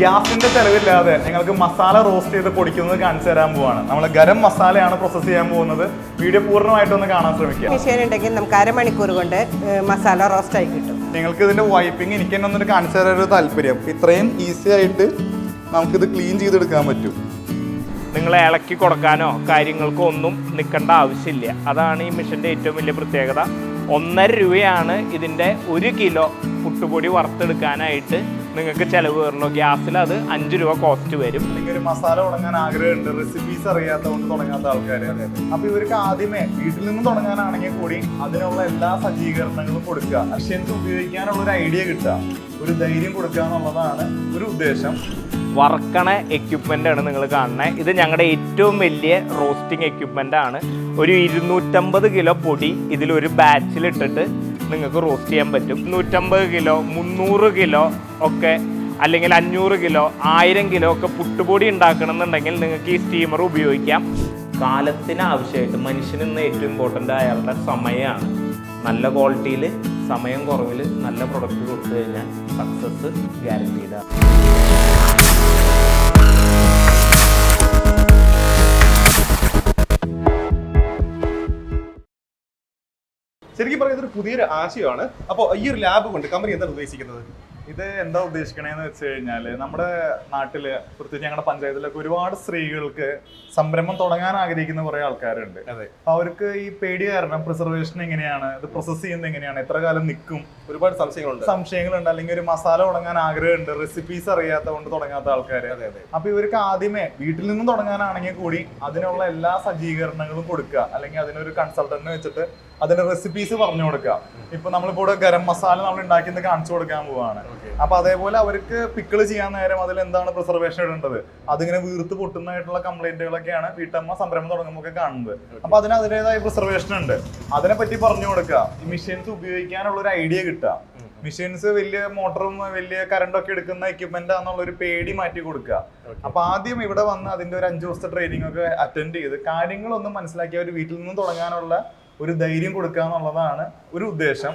ഗ്യാസിന്റെ ചെലവില്ലാതെ നിങ്ങൾക്ക് മസാല റോസ്റ്റ് ചെയ്ത് പൊടിക്കുന്നത് കാണിച്ചു തരാൻ പോവാണ്. നമ്മൾ ഗരം മസാലയാണ് പ്രോസസ് ചെയ്യാൻ പോകുന്നത്. വീഡിയോ പൂർണ്ണമായിട്ടൊന്ന് കാണാൻ ശ്രമിക്കുക. മെഷീൻ ഉണ്ടെങ്കിൽ നമുക്ക് അരമണിക്കൂർ കൊണ്ട് മസാല റോസ്റ്റ് ആയി കിട്ടും. നിങ്ങൾക്ക് ഇതിന്റെ വൈപ്പിംഗ് എനിക്ക് തന്നെ ഒന്നിട്ട് കാണിച്ചു തരാൻ ഒരു താല്പര്യം. ഇത്രയും ഈസി ആയിട്ട് നമുക്കിത് ക്ലീൻ ചെയ്തെടുക്കാൻ പറ്റും. നിങ്ങൾ ഇളക്കി കൊടുക്കാനോ കാര്യങ്ങൾക്കോ ഒന്നും നിൽക്കേണ്ട ആവശ്യമില്ല. അതാണ് ഈ മെഷീൻ്റെ ഏറ്റവും വലിയ പ്രത്യേകത. 1.5 രൂപയാണ് ഇതിൻ്റെ 1 കിലോ പുട്ടുപൊടി വറുത്തെടുക്കാനായിട്ട് നിങ്ങൾക്ക് ചിലവ് വരുള്ളൂ. ഗ്യാസിൽ അത് 5 രൂപ കോസ്റ്റ് വരും. അല്ലെങ്കിൽ ഒരു മസാല തുടങ്ങാൻ ആഗ്രഹമുണ്ട്, റെസിപ്പീസ് അറിയാത്തതുകൊണ്ട് തുടങ്ങാത്ത ആൾക്കാർ. അപ്പൊ ഇവർക്ക് ആദ്യമേ വീട്ടിൽ നിന്ന് തുടങ്ങാനാണെങ്കിൽ കൂടി അതിനുള്ള എല്ലാ സജ്ജീകരണങ്ങളും കൊടുക്കുക, മെഷീൻസ് ഉപയോഗിക്കാനുള്ള ഒരു ഐഡിയ കിട്ടുക, ഒരു ധൈര്യം കൊടുക്കുക എന്നുള്ളതാണ് ഒരു ഉദ്ദേശം. വറക്കണ എക്യുപ്മെൻ്റ് ആണ് നിങ്ങൾ കാണുന്നത്. ഇത് ഞങ്ങളുടെ ഏറ്റവും വലിയ റോസ്റ്റിംഗ് എക്യുപ്മെൻ്റ് ആണ്. ഒരു 250 കിലോ പൊടി ഇതിലൊരു ബാച്ചിലിട്ടിട്ട് നിങ്ങൾക്ക് റോസ്റ്റ് ചെയ്യാൻ പറ്റും. 250 കിലോ 300 കിലോ ഒക്കെ അല്ലെങ്കിൽ 500 കിലോ 1000 കിലോ ഒക്കെ പുട്ടുപൊടി ഉണ്ടാക്കണമെന്നുണ്ടെങ്കിൽ നിങ്ങൾക്ക് ഈ സ്റ്റീമർ ഉപയോഗിക്കാം. കാലത്തിന് ആവശ്യമായിട്ട് മനുഷ്യന് ഇന്ന് ഏറ്റവും ഇമ്പോർട്ടൻ്റ് അയാളുടെ സമയമാണ്. നല്ല ക്വാളിറ്റിയിൽ സമയം കുറവിൽ നല്ല പ്രൊഡക്റ്റ് കൊടുത്തു കഴിഞ്ഞാൽ സക്സസ് ഗ്യാരണ്ടീഡാണ്. ശരിക്കും പറയുന്നത് ഒരു പുതിയൊരു ആശയമാണ്. അപ്പോൾ ഈ ഒരു ലാബ് കൊണ്ട് കമ്പനി എന്താണ് ഉദ്ദേശിക്കുന്നത്? ഇത് എന്താ ഉദ്ദേശിക്കണേന്ന് വെച്ച് കഴിഞ്ഞാൽ നമ്മുടെ നാട്ടില് പ്രത്യേകിച്ച് ഞങ്ങളുടെ പഞ്ചായത്തിലൊക്കെ ഒരുപാട് സ്ത്രീകൾക്ക് സംരംഭം തുടങ്ങാൻ ആഗ്രഹിക്കുന്ന കുറെ ആൾക്കാരുണ്ട്. അതെ, അവർക്ക് ഈ പേടി കാരണം പ്രിസർവേഷൻ എങ്ങനെയാണ്, ഇത് പ്രോസസ് ചെയ്യുന്നത് എങ്ങനെയാണ്, എത്ര കാലം നിൽക്കും, ഒരുപാട് സംശയങ്ങളുണ്ട്. അല്ലെങ്കിൽ ഒരു മസാല തുടങ്ങാൻ ആഗ്രഹമുണ്ട്, റെസിപ്പീസ് അറിയാത്തതുകൊണ്ട് തുടങ്ങാത്ത ആൾക്കാർ. അപ്പൊ ഇവർക്ക് ആദ്യമേ വീട്ടിൽ നിന്ന് തുടങ്ങാനാണെങ്കിൽ കൂടി അതിനുള്ള എല്ലാ സജ്ജീകരണങ്ങളും കൊടുക്കുക, അല്ലെങ്കിൽ അതിനൊരു കൺസൾട്ടന്റിനെ വെച്ചിട്ട് അതിന്റെ റെസിപ്പീസ് പറഞ്ഞു കൊടുക്കുക. ഇപ്പൊ നമ്മളിപ്പോ ഇവിടെ ഗരം മസാല നമ്മൾ ഉണ്ടാക്കിയത് കാണിച്ചു കൊടുക്കാൻ പോവാണ്. അപ്പൊ അതേപോലെ അവർക്ക് പിക്കിള് ചെയ്യാൻ നേരം അതിൽ എന്താണ് പ്രിസർവേഷൻ ഇടേണ്ടത്, അതിങ്ങനെ വീർത്ത് പൊട്ടുന്നതായിട്ടുള്ള കംപ്ലൈന്റുകളൊക്കെയാണ് വീട്ടമ്മ സംരംഭം തുടങ്ങുമ്പോൾ കാണുന്നത്. അപ്പൊ അതിന് അതിൻ്റെതായ പ്രിസർവേഷൻ ഉണ്ട്. അതിനെ പറ്റി പറഞ്ഞു കൊടുക്കുക. ഈ മെഷീൻസ് ഉപയോഗിക്കാനുള്ള ഒരു ഐഡിയ കിട്ടുക. മെഷീൻസ് വലിയ മോട്ടറും വലിയ കറണ്ടൊക്കെ എടുക്കുന്ന എക്യുപ്മെന്റ് ആണെന്നുള്ള ഒരു പേടി മാറ്റി കൊടുക്കുക. അപ്പൊ ആദ്യം ഇവിടെ വന്ന് അതിന്റെ ഒരു 5 ദിവസത്തെ ട്രെയിനിങ് ഒക്കെ അറ്റൻഡ് ചെയ്ത് കാര്യങ്ങളൊന്നും മനസ്സിലാക്കി അവർ വീട്ടിൽ നിന്ന് തുടങ്ങാനുള്ള ഒരു ധൈര്യം കൊടുക്കുക എന്നുള്ളതാണ് ഒരു ഉദ്ദേശം.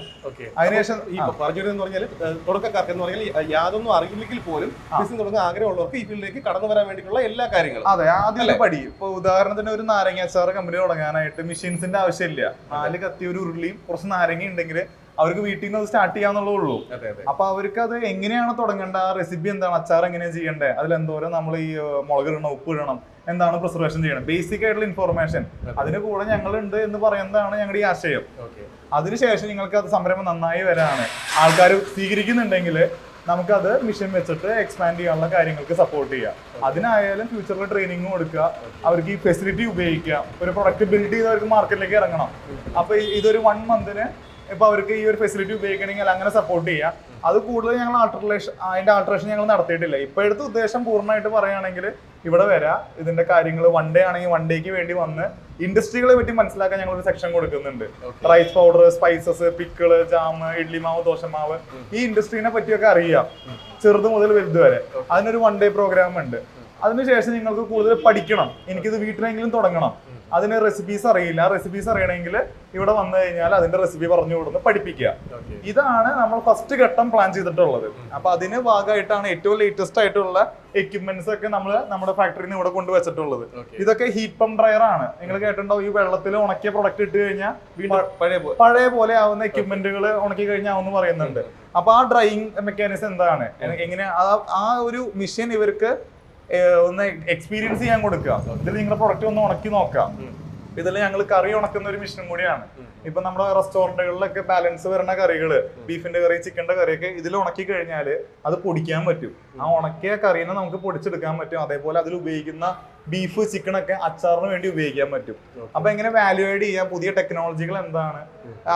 അതിനുശേഷം ഈ പറഞ്ഞിരുന്നു പറഞ്ഞാൽ തുടക്കക്കാർക്ക് എന്ന് പറഞ്ഞാൽ യാതൊന്നും അറിയില്ലെങ്കിൽ പോലും ബിസിനസ് തുടങ്ങാൻ ആഗ്രഹമുള്ളവർക്ക് ഈ ഫീൽഡിലേക്ക് കടന്നു വരാൻ വേണ്ടിയിട്ടുള്ള എല്ലാ കാര്യങ്ങളും. അതെ, ആദ്യം പടി. ഇപ്പൊ ഉദാഹരണത്തിന് ഒരു നാരങ്ങ അച്ചാർ കമ്പനി തുടങ്ങാനായിട്ട് മെഷീൻസിന്റെ ആവശ്യമില്ല. 4 കത്തി, ഒരു ഉരുളിയും കുറച്ച് നാരങ്ങ ഉണ്ടെങ്കിൽ അവർക്ക് വീട്ടിൽ നിന്ന് സ്റ്റാർട്ട് ചെയ്യാന്നുള്ളേ ഉള്ളൂ. അപ്പൊ അവർക്ക് അത് എങ്ങനെയാണ് തുടങ്ങേണ്ട, ആ റെസിപ്പി എന്താണ്, അച്ചാർ എങ്ങനെയാണ് ചെയ്യേണ്ടത്, അതിലെന്തോരം നമ്മൾ ഈ മുളക് ഇടണം, ഉപ്പ് ഇടണം, എന്താണ് പ്രിസർവേഷൻ ചെയ്യണം, ബേസിക് ആയിട്ടുള്ള ഇൻഫോർമേഷൻ അതിന് കൂടെ ഞങ്ങളുണ്ട് എന്ന് പറയുന്നതാണ് ഞങ്ങളുടെ ഈ ആശയം. അതിനുശേഷം നിങ്ങൾക്ക് അത് സംരംഭം നന്നായി വരാണ്, ആൾക്കാർ സ്വീകരിക്കുന്നുണ്ടെങ്കിൽ നമുക്കത് മിഷൻ വെച്ചിട്ട് എക്സ്പാൻഡ് ചെയ്യാനുള്ള കാര്യങ്ങൾക്ക് സപ്പോർട്ട് ചെയ്യാം. അതിനായാലും ഫ്യൂച്ചറിൽ ട്രെയിനിങ് കൊടുക്കുക, അവർക്ക് ഈ ഫെസിലിറ്റി ഉപയോഗിക്കുക, ഒരു പ്രൊഡക്റ്റ് ബിൽഡ് ചെയ്ത് അവർക്ക് മാർക്കറ്റിലേക്ക് ഇറങ്ങണം. അപ്പൊ ഇതൊരു 1 മന്തിന് ഇപ്പൊ അവർക്ക് ഈ ഒരു ഫെസിലിറ്റി ഉപയോഗിക്കണമെങ്കിൽ അങ്ങനെ സപ്പോർട്ട് ചെയ്യാം. അത് കൂടുതൽ ഞങ്ങൾ അതിന്റെ ആൾട്രേഷൻ ഞങ്ങൾ നടത്തിയിട്ടില്ല. ഇപ്പോഴത്തെ ഉദ്ദേശം പൂർണ്ണമായിട്ട് പറയുകയാണെങ്കിൽ ഇവിടെ വരാം, ഇതിന്റെ കാര്യങ്ങൾ 1 ഡേ ആണെങ്കിൽ 1 ഡേക്ക് വേണ്ടി വന്ന് ഇൻഡസ്ട്രികളെ പറ്റി മനസ്സിലാക്കാൻ ഞങ്ങൾ ഒരു സെക്ഷൻ കൊടുക്കുന്നുണ്ട്. Rice powder, spices, pickle, jam, idli മാവ്, ദോശമാവ്, ഈ ഇൻഡസ്ട്രീനെ പറ്റിയൊക്കെ അറിയാം, ചെറുത് മുതൽ വലുത് വരെ. അതിനൊരു 1 ഡേ പ്രോഗ്രാം ഉണ്ട്. അതിനുശേഷം നിങ്ങൾക്ക് കൂടുതൽ പഠിക്കണം, എനിക്കിത് വീട്ടിലെങ്കിലും തുടങ്ങണം, അതിന് റെസിപ്പീസ് അറിയില്ല, റെസിപ്പീസ് അറിയണമെങ്കിൽ ഇവിടെ വന്നു കഴിഞ്ഞാൽ അതിന്റെ റെസിപ്പി പറഞ്ഞു കൊടുത്ത് പഠിപ്പിക്കുക. ഇതാണ് നമ്മൾ ഫസ്റ്റ് ഘട്ടം പ്ലാൻ ചെയ്തിട്ടുള്ളത്. അപ്പൊ അതിന് ഭാഗമായിട്ടാണ് ഏറ്റവും ലേറ്റസ്റ്റ് ആയിട്ടുള്ള എക്യുപ്മെന്റ്സ് ഒക്കെ നമ്മൾ നമ്മുടെ ഫാക്ടറിയിൽ നിന്ന് ഇവിടെ കൊണ്ടുവച്ചിട്ടുള്ളത്. ഇതൊക്കെ ഹീറ്റ് പമ്പ് ഡ്രയർ ആണ്. നിങ്ങൾ കേട്ടിട്ടുണ്ടാവും, ഈ വെള്ളത്തിൽ ഉണക്കിയ പ്രൊഡക്റ്റ് ഇട്ട് കഴിഞ്ഞാൽ പഴയ പോലെ ആവുന്ന എക്യുപ്മെന്റുകൾ ഉണക്കി കഴിഞ്ഞാവുന്ന പറയുന്നുണ്ട്. അപ്പൊ ആ ഡ്രൈയിങ് മെക്കാനിസം എന്താണ്, എങ്ങനെ ആ ഒരു മെഷീൻ ഇവർക്ക് ഒന്ന് എക്സ്പീരിയൻസ് ചെയ്യാൻ കൊടുക്കുക. ഇതിൽ നിങ്ങളുടെ പ്രൊഡക്റ്റ് ഒന്ന് ഉണക്കി നോക്കാം. ഇതിൽ ഞങ്ങൾ കറി ഉണക്കുന്ന ഒരു മെഷീനും കൂടിയാണ്. ഇപ്പൊ നമ്മുടെ റെസ്റ്റോറന്റുകളിലൊക്കെ ബാലൻസ് വരുന്ന കറികള്, ബീഫിന്റെ കറി, ചിക്കന്റെ കറിയൊക്കെ ഇതിൽ ഉണക്കി കഴിഞ്ഞാൽ അത് പൊടിക്കാൻ പറ്റും. ആ ഉണക്കിയ കറീനെ നമുക്ക് പൊടിച്ചെടുക്കാൻ പറ്റും. അതേപോലെ അതിൽ ഉപയോഗിക്കുന്ന ബീഫ്, ചിക്കനൊക്കെ അച്ചാറിന് വേണ്ടി ഉപയോഗിക്കാൻ പറ്റും. അപ്പൊ എങ്ങനെ വാല്യൂ ആഡ് ചെയ്യാം, പുതിയ ടെക്നോളജികൾ എന്താണ്,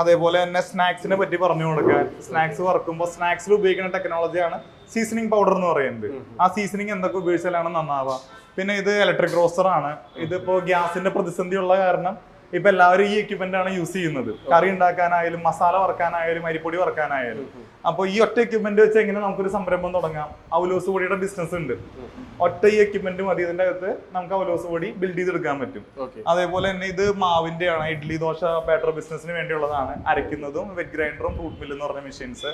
അതേപോലെ തന്നെ സ്നാക്സിനെ പറ്റി പറഞ്ഞു കൊടുക്കാൻ. സ്നാക്സ് വറക്കുമ്പോൾ സ്നാക്സിൽ ഉപയോഗിക്കുന്ന ടെക്നോളജിയാണ് സീസണിങ് പൗഡർ എന്ന് പറയുന്നത്. ആ സീസണിങ് എന്തൊക്കെ ഉപയോഗിച്ചാലാണ് നന്നാവുക. പിന്നെ ഇത് ഇലക്ട്രിക് റോസ്റ്റർ ആണ്. ഇതിപ്പോ ഗ്യാസിന്റെ പ്രതിസന്ധി ഉള്ള കാരണം ഇപ്പൊ എല്ലാവരും ഈ എക്യുപ്മെന്റ് ആണ് യൂസ് ചെയ്യുന്നത്. കറി ഉണ്ടാക്കാനായാലും, മസാല വറക്കാനായാലും, അരിപ്പൊടി വറക്കാനായാലും. അപ്പോൾ ഈ ഒറ്റ എക്യുപ്മെന്റ് വെച്ച് എങ്ങനെ നമുക്കൊരു സംരംഭം തുടങ്ങാം. അവലോസ് പൊടിയുടെ ബിസിനസ് ഉണ്ട്. ഒറ്റ ഈ എക്യുപ്മെന്റ് മതി, ഇതിന്റെ അകത്ത് നമുക്ക് അവലോസ് പൊടി ബിൽഡ് ചെയ്തെടുക്കാൻ പറ്റും. അതേപോലെ തന്നെ ഇത് മാവിന്റെയാണ്, ഇഡ്ലി ദോശ ബാറ്റർ ബിസിനസിന് വേണ്ടിയുള്ളതാണ്. അരയ്ക്കുന്നതും വെറ്റ് ഗ്രൈൻഡറും ഫ്രൂട്ട് മില്ല് എന്ന് പറഞ്ഞ മെഷീൻസ്.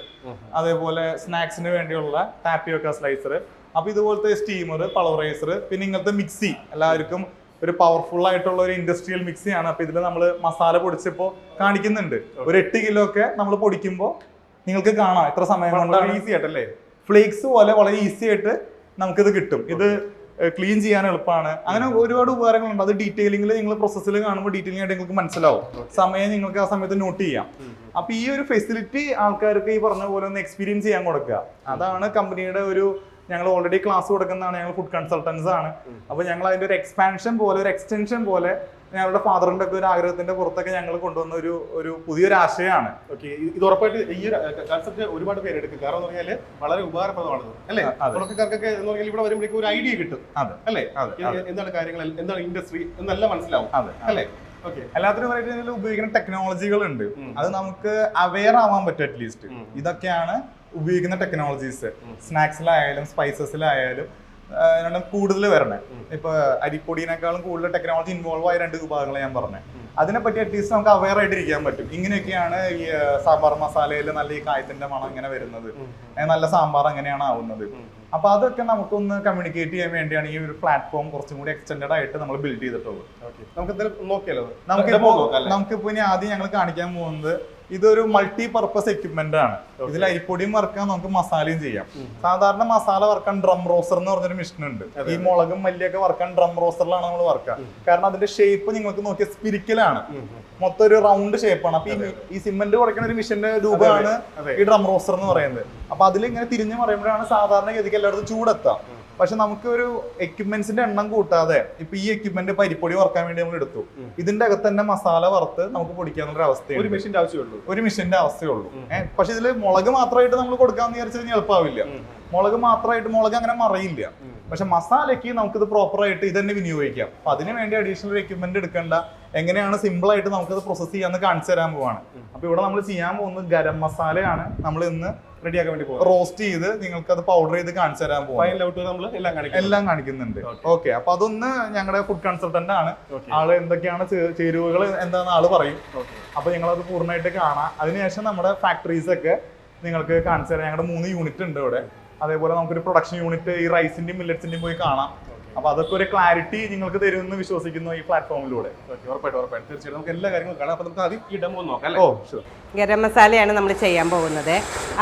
അതേപോലെ സ്നാക്സിന് വേണ്ടിയുള്ള ടാപ്പിയോക്ക സ്ലൈസർ. അപ്പൊ ഇതുപോലത്തെ സ്റ്റീമർ, പൾവറൈസർ, പിന്നെ ഇങ്ങനത്തെ മിക്സി എല്ലാവർക്കും ഒരു പവർഫുൾ ആയിട്ടുള്ള ഒരു ഇൻഡസ്ട്രിയൽ മിക്സിയാണ്. അപ്പൊ ഇതിൽ നമ്മൾ മസാല പൊടിച്ചപ്പോ കാണിക്കുന്നുണ്ട്. ഒരു 8 കിലോ ഒക്കെ നമ്മൾ പൊടിക്കുമ്പോൾ നിങ്ങൾക്ക് കാണാം എത്ര സമയം കൊണ്ടാണ് ഈസി ആയിട്ടല്ലേ, ഫ്ലേക്സ് പോലെ വളരെ ഈസി ആയിട്ട് നമുക്കിത് കിട്ടും. ഇത് ക്ലീൻ ചെയ്യാൻ എളുപ്പമാണ്. അങ്ങനെ ഒരുപാട് ഉപകാരങ്ങളുണ്ട്. അത് ഡീറ്റെയിലിംഗിൽ നിങ്ങൾ പ്രോസസ്സിൽ കാണുമ്പോൾ ഡീറ്റെയിലിംഗ് ആയിട്ട് നിങ്ങൾക്ക് മനസ്സിലാവും. സമയം നിങ്ങൾക്ക് ആ സമയത്ത് നോട്ട് ചെയ്യാം. അപ്പൊ ഈ ഒരു ഫെസിലിറ്റി ആൾക്കാർക്ക് ഈ പറഞ്ഞ പോലെ ഒന്ന് എക്സ്പീരിയൻസ് ചെയ്യാൻ കൊടുക്കുക. അതാണ് കമ്പനിയുടെ ഒരു, ഞങ്ങൾ ഓൾറെഡി ക്ലാസ് കൊടുക്കുന്നതാണ്, ഞങ്ങൾ ഫുഡ് കൺസൾട്ടൻസ് ആണ്. അപ്പൊ ഞങ്ങൾ അതിന്റെ ഒരു എക്സ്പാൻഷൻ പോലെ, ഒരു എക്സ്റ്റൻഷൻ പോലെ ഞങ്ങളുടെ ഫാദറിന്റെ ഒക്കെ ഒരു ആഗ്രഹത്തിന്റെ പുറത്തൊക്കെ ഞങ്ങൾ കൊണ്ടുവന്ന ഒരു പുതിയൊരു ആശയമാണ്. ഓക്കെ, ഇത് ഉറപ്പായിട്ട് ഈ ഒരു കൺസെപ്റ്റ് ഒരുപാട് പേര് എടുക്കും. കാരണം എന്ന് പറഞ്ഞാൽ വളരെ ഉപകാരപ്രദമാണ് അല്ലേ. തുടക്കക്കാർക്കൊക്കെ എന്ന് പറഞ്ഞാൽ ഇവിടെ വരുമ്പോഴേക്കും ഒരു ഐഡിയ കിട്ടും അല്ലേ, എന്താണ് കാര്യങ്ങൾ, എന്താണ് ഇൻഡസ്ട്രി എന്നെല്ലാം മനസ്സിലാവും അല്ലേ. എല്ലാത്തിനും പറയുന്നത് ഉപയോഗിക്കുന്ന ടെക്നോളജികൾ ഉണ്ട്. അത് നമുക്ക് അവെയർ ആവാൻ പറ്റും. അറ്റ്ലീസ്റ്റ് ഇതൊക്കെയാണ് ഉപയോഗിക്കുന്ന ടെക്നോളജീസ്. സ്നാക്സിലായാലും സ്പൈസസിലായാലും കൂടുതൽ വരണേ. ഇപ്പൊ അരിപ്പൊടിയേക്കാളും കൂടുതൽ ടെക്നോളജി ഇൻവോൾവ് ആയ 2 വിഭാഗങ്ങൾ ഞാൻ പറഞ്ഞത്. അതിനെപ്പറ്റി അറ്റ്ലീസ്റ്റ് നമുക്ക് അവെയർ ആയിട്ടിരിക്കാൻ പറ്റും. ഇങ്ങനെയൊക്കെയാണ് ഈ സാമ്പാർ മസാലയിൽ നല്ല ഈ കായത്തിന്റെ മണം ഇങ്ങനെ വരുന്നത്, നല്ല സാമ്പാർ എങ്ങനെയാണ് ആവുന്നത്. അപ്പൊ അതൊക്കെ നമുക്കൊന്ന് കമ്മ്യൂണിക്കേറ്റ് ചെയ്യാൻ വേണ്ടിയാണ് ഈ ഒരു പ്ലാറ്റ്ഫോം കുറച്ചും കൂടി എക്സ്റ്റെൻഡഡ് ആയിട്ട് നമ്മൾ ബിൽഡ് ചെയ്തിട്ടുള്ളത്. നമുക്കിപ്പോ ഇനി ആദ്യം ഞങ്ങൾ കാണിക്കാൻ പോകുന്നത് ഇതൊരു മൾട്ടി പർപ്പസ് എക്യുപ്മെന്റ് ആണ്. ഇതിൽ അരിപ്പൊടിയും വറക്കാൻ, നമുക്ക് മസാലയും ചെയ്യാം. സാധാരണ മസാല വറക്കാൻ ഡ്രം റോസ്റ്റർ എന്ന് പറഞ്ഞൊരു മെഷീൻ ഉണ്ട്. ഈ മുളകും മല്ലിയൊക്കെ വറക്കാൻ ഡ്രം റോസ്റ്ററിലാണ് നമ്മൾ വറക്കുക. കാരണം അതിന്റെ ഷേപ്പ് നിങ്ങൾക്ക് നോക്കിയ സ്പിരിക്കലാണ്, മൊത്തം ഒരു റൗണ്ട് ഷേപ്പാണ്. അപ്പൊ ഈ സിമെന്റ് കുറയ്ക്കുന്ന ഒരു മെഷീന്റെ രൂപമാണ് ഈ ഡ്രം റോസ്റ്റർ എന്ന് പറയുന്നത്. അപ്പൊ അതിൽ ഇങ്ങനെ തിരിഞ്ഞു പറയുമ്പോഴാണ് സാധാരണ ഗതിക്ക് എല്ലായിടത്തും ചൂടെത്താം. പക്ഷെ നമുക്ക് ഒരു എക്യുപ്മെന്റ്സിന്റെ എണ്ണം കൂട്ടാതെ ഇപ്പൊ ഈ എക്യുപ്മെന്റ് പരിപ്പൊടി വറക്കാൻ വേണ്ടി നമ്മൾ എടുത്തു. ഇതിന്റെ അകത്ത് തന്നെ മസാല വറുത്ത് നമുക്ക് പൊടിക്കാനുള്ള അവസ്ഥയാണ്. ഒരു മെഷീന്റെ ആവശ്യമുള്ളൂ, ഒരു മെഷീന്റെ അവസ്ഥയുള്ളൂ. പക്ഷെ ഇതില് മുളക് മാത്രമായിട്ട് നമ്മൾ കൊടുക്കാന്ന് വിചാരിച്ചു കഴിഞ്ഞാൽ എളുപ്പമാവില്ല. മുളക് മാത്രമായിട്ട് മുളക് അങ്ങനെ മറയില്ല. പക്ഷെ മസാലയ്ക്ക് നമുക്കിത് പ്രോപ്പർ ആയിട്ട് ഇത് തന്നെ വിനിയോഗിക്കാം. അപ്പൊ അതിന് വേണ്ടി അഡീഷണൽ എക്യുപ്മെന്റ് എടുക്കേണ്ട, എങ്ങനെയാണ് സിമ്പിൾ ആയിട്ട് നമുക്കത് പ്രോസസ് ചെയ്യാന്ന് കാണിച്ചു തരാൻ പോവാണ്. അപ്പൊ ഇവിടെ നമ്മൾ ചെയ്യാൻ പോകുന്നത് ഗരം മസാലയാണ് നമ്മൾ ഇന്ന് റെഡിയാക്കാൻ വേണ്ടി പോകും. റോസ്റ്റ് ചെയ്ത് നിങ്ങൾക്ക് അത് പൗഡർ ചെയ്ത് കാണിച്ചു തരാൻ പോകും. എല്ലാം കാണിക്കുന്നുണ്ട്. ഓക്കെ, അപ്പൊ അതൊന്ന് ഞങ്ങളുടെ ഫുഡ് കൺസൾട്ടന്റ് ആണ്. ആള് എന്തൊക്കെയാണ് ചേരുവകൾ എന്താണെന്ന് ആള് പറയും. അപ്പൊ ഞങ്ങളത് പൂർണ്ണമായിട്ട് കാണാം. അതിനുശേഷം നമ്മുടെ ഫാക്ടറീസ് ഒക്കെ നിങ്ങൾക്ക് കാണിച്ചു തരാം. ഞങ്ങളുടെ 3 യൂണിറ്റ് ഉണ്ട് ഇവിടെ. അതേപോലെ നമുക്കൊരു പ്രൊഡക്ഷൻ യൂണിറ്റ് ഈ റൈസിന്റെയും മില്ലറ്റ്സിന്റെയും പോയി കാണാം. അപ്പൊ അതൊക്കെ ഒരു ക്ലാരിറ്റി നിങ്ങൾക്ക് തരുമെന്ന് വിശ്വസിക്കുന്നു ഈ പ്ലാറ്റ്ഫോമിലൂടെ. ഉറപ്പായിട്ടും തീർച്ചയായിട്ടും നമുക്ക് എല്ലാ കാര്യങ്ങളും കാണാം. അപ്പൊ നമുക്ക് ആദ്യം ഈ ഡെമോ നോക്കാം. ഓ ഷുവർ. ഗരം മസാലയാണ് നമ്മൾ ചെയ്യാൻ പോകുന്നത്.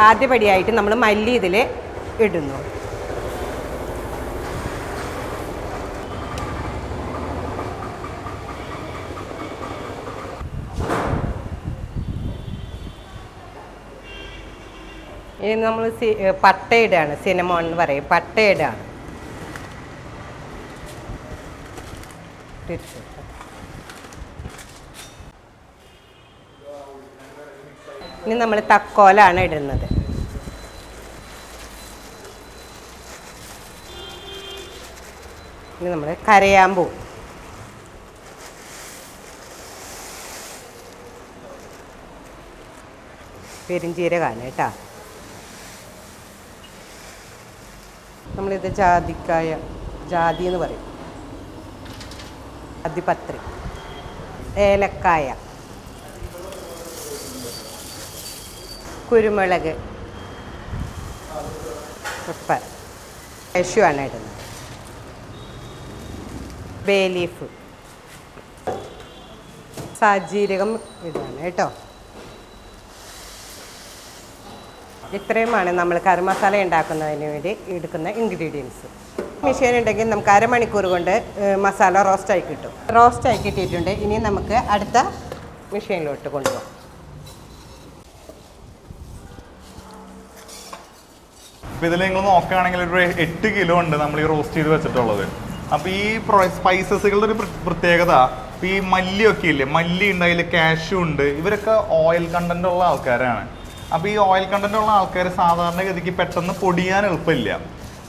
ആദ്യപടിയായിട്ട് നമ്മൾ മല്ലി ഇതിൽ ഇടുന്നു. ഇനി നമ്മൾ പട്ടയിടാണ്, സിനമോൺ എന്ന് പറയും, പട്ടയിടാണ്. ഇനി നമ്മൾ തക്കോലാണ് ഇടുന്നത്. ഇനി നമ്മൾ കരയാമ്പൂ, പെരിഞ്ചീരകമാണ് കേട്ടോ. നമ്മളിത് ജാതിക്കായ, ജാതി എന്ന് പറയും, ജാതിപത്രി, ഏലക്കായ, കുരുമുളക്, പെപ്പർ, കാഷ്യൂവാണ് ഇടുന്നത്, ബേ ലീഫ്, സാജീരകം ഇടുകയാണ് കേട്ടോ. ഇത്രയുമാണ് നമ്മൾ കറി മസാല ഉണ്ടാക്കുന്നതിന് വേണ്ടി എടുക്കുന്ന ഇൻഗ്രീഡിയൻസ്. മെഷീൻ ഉണ്ടെങ്കിൽ നമുക്ക് അരമണിക്കൂർ കൊണ്ട് മസാല റോസ്റ്റായി കിട്ടും. റോസ്റ്റായി കിട്ടിയിട്ടുണ്ട്. ഇനി നമുക്ക് അടുത്ത മെഷീനിലോട്ട് കൊണ്ടുപോകാം. ഇപ്പൊ ഇതിൽ നിങ്ങൾ നോക്കുകയാണെങ്കിൽ ഒരു 8 കിലോ ഉണ്ട് നമ്മൾ ഈ റോസ്റ്റ് ചെയ്ത് വെച്ചിട്ടുള്ളത്. അപ്പൊ ഈ സ്പൈസസുകളുടെ ഒരു പ്രത്യേകത, ഈ മല്ലിയൊക്കെ ഇല്ലേ, മല്ലി ഉണ്ട്, അതിൽ കാഷ്യൂ ഉണ്ട്. ഇവരൊക്കെ ഓയിൽ കണ്ടന്റ് ഉള്ള ആൾക്കാരാണ്. അപ്പോൾ ഈ ഓയിൽ കണ്ടന്റ് ഉള്ള ആൾക്കാർ സാധാരണഗതിക്ക് പെട്ടെന്ന് പൊടിയാൻ എളുപ്പമില്ല.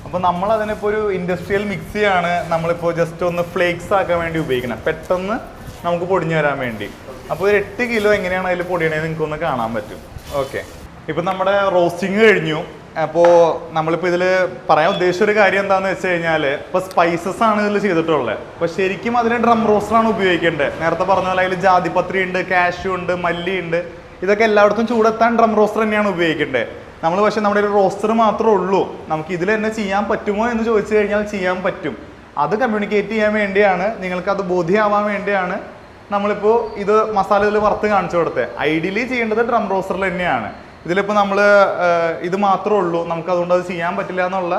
അപ്പോൾ നമ്മൾ അതിനിപ്പോൾ ഒരു ഇൻഡസ്ട്രിയൽ മിക്സിയാണ് നമ്മളിപ്പോൾ ജസ്റ്റ് ഒന്ന് ഫ്ലേക്സ് ആക്കാൻ വേണ്ടി ഉപയോഗിക്കണം, പെട്ടെന്ന് നമുക്ക് പൊടിഞ്ഞു വരാൻ വേണ്ടി. അപ്പോൾ ഒരു 8 കിലോ എങ്ങനെയാണ് അതിൽ പൊടിയണേന്ന് നിങ്ങൾക്കൊന്ന് കാണാൻ പറ്റും. ഓക്കെ, ഇപ്പം നമ്മുടെ റോസ്റ്റിങ് കഴിഞ്ഞു. അപ്പോൾ നമ്മളിപ്പോൾ ഇതിൽ പറയാൻ ഉദ്ദേശിച്ച ഒരു കാര്യം എന്താണെന്ന് വെച്ച് കഴിഞ്ഞാൽ, ഇപ്പോൾ സ്പൈസസ് ആണ് ഇതിൽ ചെയ്തിട്ടുള്ളത്. അപ്പോൾ ശരിക്കും അതിന് ഡ്രം റോസ്റ്ററാണ് ഉപയോഗിക്കേണ്ടത്. നേരത്തെ പറഞ്ഞ പോലെ അതിൽ ജാതിപത്രി ഉണ്ട്, കാഷ്യൂ ഉണ്ട്, മല്ലി ഉണ്ട്. ഇതൊക്കെ എല്ലായിടത്തും ചൂടെത്താൻ ഡ്രം റോസ്റ്റർ തന്നെയാണ് ഉപയോഗിക്കേണ്ടത്. നമ്മൾ പക്ഷെ നമ്മുടെ ഒരു റോസ്റ്റർ മാത്രമേ ഉള്ളൂ, നമുക്ക് ഇതിൽ തന്നെ ചെയ്യാൻ പറ്റുമോ എന്ന് ചോദിച്ചു കഴിഞ്ഞാൽ ചെയ്യാൻ പറ്റും. അത് കമ്മ്യൂണിക്കേറ്റ് ചെയ്യാൻ വേണ്ടിയാണ്, നിങ്ങൾക്ക് അത് ബോധ്യമാവാൻ വേണ്ടിയാണ് നമ്മളിപ്പോൾ ഇത് മസാല ഇതിൽ വറുത്ത് കാണിച്ചു കൊടുത്തത്. ഐഡിയലി ചെയ്യേണ്ടത് ഡ്രം റോസ്റ്ററിൽ തന്നെയാണ്. ഇതിലിപ്പോൾ നമ്മൾ ഇത് മാത്രമേ ഉള്ളൂ, നമുക്ക് അതുകൊണ്ട് അത് ചെയ്യാൻ പറ്റില്ല എന്നുള്ള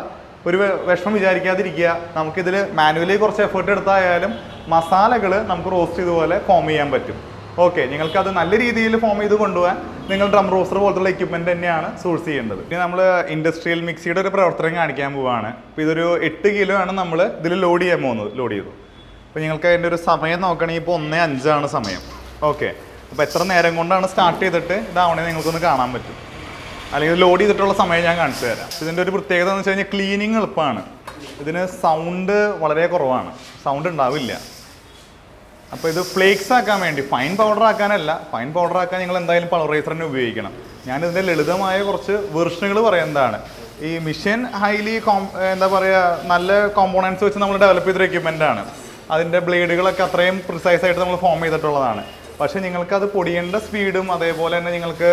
ഒരു വിഷമം വിചാരിക്കാതിരിക്കുക. നമുക്കിതിൽ മാനുവലി കുറച്ച് എഫേർട്ട് എടുത്തായാലും മസാലകൾ നമുക്ക് റോസ്റ്റ് ചെയ്തുപോലെ ഫോം ചെയ്യാൻ പറ്റും. ഓക്കെ, നിങ്ങൾക്കത് നല്ല രീതിയിൽ ഫോം ചെയ്ത് കൊണ്ടുപോകാൻ നിങ്ങൾ ഡ്രം റോസ്റ്റർ പോലത്തുള്ള എക്യുപ്മെൻറ്റ് തന്നെയാണ് സോഴ്സ് ചെയ്യേണ്ടത്. ഇനി നമ്മൾ ഇൻഡസ്ട്രിയൽ മിക്സിയുടെ ഒരു പ്രവർത്തനം കാണിക്കാൻ പോവുകയാണ്. അപ്പോൾ ഇതൊരു 8 കിലോ ആണ് നമ്മൾ ഇതിൽ ലോഡ് ചെയ്യാൻ പോകുന്നത്. ലോഡ് ചെയ്തു. അപ്പോൾ നിങ്ങൾക്ക് അതിൻ്റെ ഒരു സമയം നോക്കണമെങ്കിൽ ഇപ്പോൾ 1:05 സമയം. ഓക്കെ, അപ്പോൾ എത്ര നേരം കൊണ്ടാണ് സ്റ്റാർട്ട് ചെയ്തിട്ട് ഇതാവണേ നിങ്ങൾക്കൊന്ന് കാണാൻ പറ്റും. അല്ലെങ്കിൽ ലോഡ് ചെയ്തിട്ടുള്ള സമയം ഞാൻ കാണിച്ചു തരാം. ഇതിൻ്റെ ഒരു പ്രത്യേകത എന്ന് വെച്ച് കഴിഞ്ഞാൽ ക്ലീനിങ് എളുപ്പമാണ്. ഇതിന് സൗണ്ട് വളരെ കുറവാണ്, സൗണ്ട് ഉണ്ടാവില്ല. അപ്പോൾ ഇത് ഫ്ലേക്സ് ആക്കാൻ വേണ്ടി, ഫൈൻ പൗഡർ ആക്കാനല്ല, ഫൈൻ പൗഡർ ആക്കാൻ നിങ്ങൾ എന്തായാലും പൾവറൈസർ തന്നെ ഉപയോഗിക്കണം. ഞാനിതിൻ്റെ ലളിതമായ കുറച്ച് വെർഷനുകൾ പറയുന്നതാണ്. ഈ മിഷൻ ഹൈലി എന്താ പറയുക, നല്ല കോമ്പോണൻസ് വെച്ച് നമ്മൾ ഡെവലപ്പ് ചെയ്തൊരു എക്യുപ്മെൻ്റ് ആണ്. അതിൻ്റെ ബ്ലേഡുകളൊക്കെ അത്രയും പ്രിസൈസ് ആയിട്ട് നമ്മൾ ഫോം ചെയ്തിട്ടുള്ളതാണ്. പക്ഷേ നിങ്ങൾക്കത് പൊടിയേണ്ട സ്പീഡും അതേപോലെ തന്നെ നിങ്ങൾക്ക്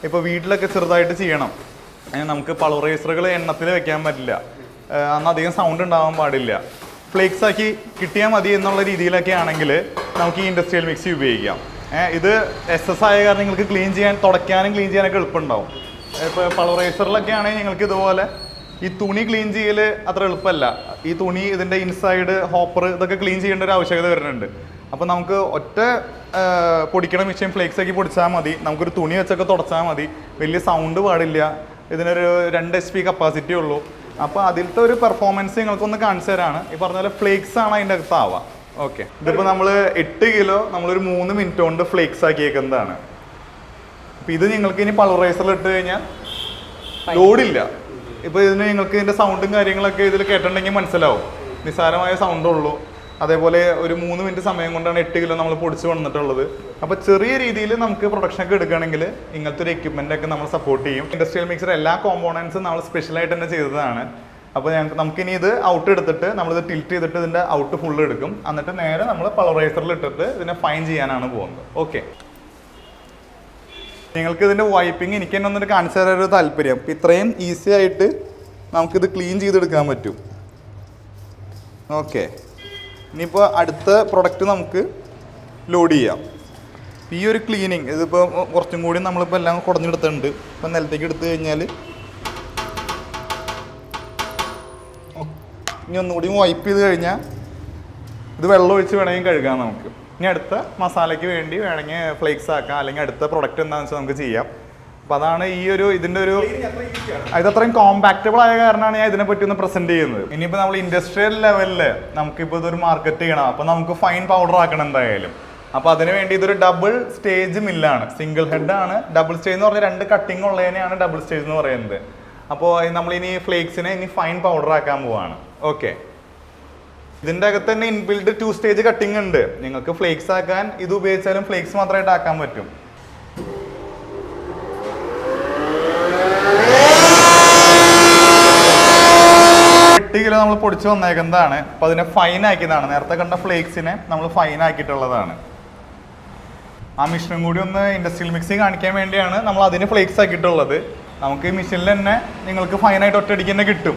ഇപ്പോൾ വീട്ടിലൊക്കെ ചെറുതായിട്ട് ചെയ്യണം. നമുക്ക് പൾവറൈസറുകൾ എണ്ണത്തിൽ വെക്കാൻ പറ്റില്ല, അന്ന് അധികം സൗണ്ട് ഉണ്ടാവാൻ പാടില്ല. ഫ്ലേക്സ് ആക്കി കിട്ടിയാൽ മതി എന്നുള്ള രീതിയിലൊക്കെ ആണെങ്കിൽ നമുക്ക് ഈ ഇൻഡസ്ട്രിയൽ മിക്സി ഉപയോഗിക്കാം. ഇത് SS ആയ കാരണം നിങ്ങൾക്ക് ക്ലീൻ ചെയ്യാൻ, തുടയ്ക്കാനും ക്ലീൻ ചെയ്യാനൊക്കെ എളുപ്പമുണ്ടാവും. ഇപ്പോൾ പൾവറൈസറിലൊക്കെ ആണെങ്കിൽ നിങ്ങൾക്ക് ഇതുപോലെ ഈ തുണി ക്ലീൻ ചെയ്യൽ അത്ര എളുപ്പമല്ല. ഈ തുണി, ഇതിൻ്റെ ഇൻസൈഡ് ഹോപ്പർ, ഇതൊക്കെ ക്ലീൻ ചെയ്യേണ്ട ഒരു ആവശ്യകത വരുന്നുണ്ട്. അപ്പോൾ നമുക്ക് ഒറ്റ പൊടിക്കണ മെഷീൻ ഫ്ലേക്സ് ആക്കി പൊടിച്ചാൽ മതി. നമുക്കൊരു തുണി വെച്ചൊക്കെ തുടച്ചാൽ മതി. വലിയ സൗണ്ട് പാടില്ല. ഇതിനൊരു 2 HP കപ്പാസിറ്റി ഉള്ളൂ. അപ്പോൾ അതിലത്തെ ഒരു പെർഫോമൻസ് നിങ്ങൾക്കൊന്ന് കാണിച്ചു തരാണ്. ഈ പറഞ്ഞ പോലെ ഫ്ലേക്സ് ആണ് അതിൻ്റെ അകത്ത് ആവുക. ഓക്കെ, ഇതിപ്പോൾ നമ്മൾ 8 കിലോ നമ്മളൊരു 3 മിനിറ്റ് കൊണ്ട് ഫ്ലേക്സ് ആക്കിയേക്കുന്നതാണ്. അപ്പോൾ ഇത് നിങ്ങൾക്ക് ഇനി പൾവറൈസറിൽ ഇട്ട് കഴിഞ്ഞാൽ ലോഡില്ല. ഇപ്പോൾ ഇതിന് നിങ്ങൾക്ക് ഇതിൻ്റെ സൗണ്ടും കാര്യങ്ങളൊക്കെ ഇതിൽ കേട്ടിട്ടുണ്ടെങ്കിൽ മനസ്സിലാവും. നിസ്സാരമായ സൗണ്ടുള്ളൂ. അതേപോലെ ഒരു 3 മിനിറ്റ് സമയം കൊണ്ടാണ് 8 കിലോ നമ്മൾ പൊടിച്ച് വന്നിട്ടുള്ളത്. അപ്പോൾ ചെറിയ രീതിയിൽ നമുക്ക് പ്രൊഡക്ഷനൊക്കെ എടുക്കുകയാണെങ്കിൽ ഇങ്ങനത്തെ ഒരു എക്യുപ്മെൻ്റ് ഒക്കെ നമ്മൾ സപ്പോർട്ട് ചെയ്യും. ഇൻഡസ്ട്രിയൽ മിക്സർ എല്ലാ കോമ്പോണൻസും നമ്മൾ സ്പെഷ്യലായിട്ട് തന്നെ ചെയ്തതാണ്. അപ്പോൾ നമുക്കിനി ഇത് ഔട്ട് എടുത്തിട്ട് നമ്മളിത് ടിൽറ്റ് ചെയ്തിട്ട് ഇതിൻ്റെ ഔട്ട് ഫുള്ള് എടുക്കും. എന്നിട്ട് നേരെ നമ്മൾ പൾവറൈസറിൽ ഇട്ടിട്ട് ഇതിനെ ഫൈൻ ചെയ്യാനാണ് പോകുന്നത്. ഓക്കെ, നിങ്ങൾക്ക് ഇതിൻ്റെ വൈപ്പിംഗ് എനിക്ക് തന്നെ ഒന്നിട്ട് കാണിച്ചു തരാനൊരു താല്പര്യം. അപ്പോൾ ഇത്രയും ഈസി ആയിട്ട് നമുക്കിത് ക്ലീൻ ചെയ്തെടുക്കാൻ പറ്റും. ഓക്കെ, ഇനിയിപ്പോൾ അടുത്ത പ്രൊഡക്റ്റ് നമുക്ക് ലോഡ് ചെയ്യാം. ഈ ഒരു ക്ലീനിങ് ഇതിപ്പോൾ കുറച്ചും കൂടി നമ്മളിപ്പോൾ എല്ലാം കുടഞ്ഞെടുത്തിട്ടുണ്ട്. ഇപ്പം നിലത്തേക്ക് എടുത്തു കഴിഞ്ഞാൽ ഇനി ഒന്നുകൂടി വൈപ്പ് ചെയ്ത് കഴിഞ്ഞാൽ ഇത് വെള്ളം ഒഴിച്ച് വേണമെങ്കിൽ കഴുകാം നമുക്ക്. ഇനി അടുത്ത മസാലയ്ക്ക് വേണ്ടി വേണമെങ്കിൽ ഫ്ലേക്സ് ആക്കാം, അല്ലെങ്കിൽ അടുത്ത പ്രൊഡക്റ്റ് എന്താണെന്ന് വെച്ചാൽ നമുക്ക് ചെയ്യാം. അപ്പോൾ അതാണ് ഈ ഒരു ഇതിൻ്റെ ഒരു ഇതത്രയും കോമ്പാക്റ്റബിൾ ആയ കാരണമാണ് ഞാൻ ഇതിനെപ്പറ്റി ഒന്ന് പ്രസന്റ് ചെയ്യുന്നത്. ഇനിയിപ്പോൾ നമ്മൾ ഇൻഡസ്ട്രിയൽ ലെവലിൽ നമുക്കിപ്പോൾ ഇതൊരു മാർക്കറ്റ് ചെയ്യണം. അപ്പോൾ നമുക്ക് ഫൈൻ പൗഡർ ആക്കണം എന്തായാലും. അപ്പോൾ അതിന് വേണ്ടി ഇതൊരു ഡബിൾ സ്റ്റേജ് മില്ലാണ്, സിംഗിൾ ഹെഡ് ആണ്. ഡബിൾ സ്റ്റേജ് എന്ന് പറഞ്ഞാൽ 2 കട്ടിങ് ഉള്ളതിനെയാണ് ഡബിൾ സ്റ്റേജ് എന്ന് പറയുന്നത്. അപ്പോൾ നമ്മളിനി ഫ്ലേക്സിനെ ഇനി ഫൈൻ പൗഡർ ആക്കാൻ പോവാണ്. ഓക്കെ, ഇതിൻ്റെ അകത്ത് തന്നെ ഇൻബിൽഡ് 2 സ്റ്റേജ് കട്ടിങ് ഉണ്ട്. നിങ്ങൾക്ക് ഫ്ലേക്സ് ആക്കാൻ ഇത് ഉപയോഗിച്ചാലും ഫ്ലേക്സ് മാത്രമായിട്ട് ആക്കാൻ പറ്റും. കിലോ നമ്മൾ പൊടിച്ച് വന്നേക്കുന്നതാണ്. അപ്പോൾ അതിനെ ഫൈൻ ആക്കിയതാണ്. നേരത്തെ കണ്ട ഫ്ലേക്സിനെ നമ്മൾ ഫൈൻ ആക്കിയിട്ടുള്ളതാണ്. ആ മിഷനും കൂടി ഒന്ന് ഇൻഡസ്ട്രിയൽ മിക്സിങ് കാണിക്കാൻ വേണ്ടിയാണ് നമ്മൾ അതിന് ഫ്ലേക്സ് ആക്കിയിട്ടുള്ളത്. നമുക്ക് ഈ മെഷീനിൽ തന്നെ നിങ്ങൾക്ക് ഫൈനായിട്ട് ഒറ്റയടിക്ക് തന്നെ കിട്ടും.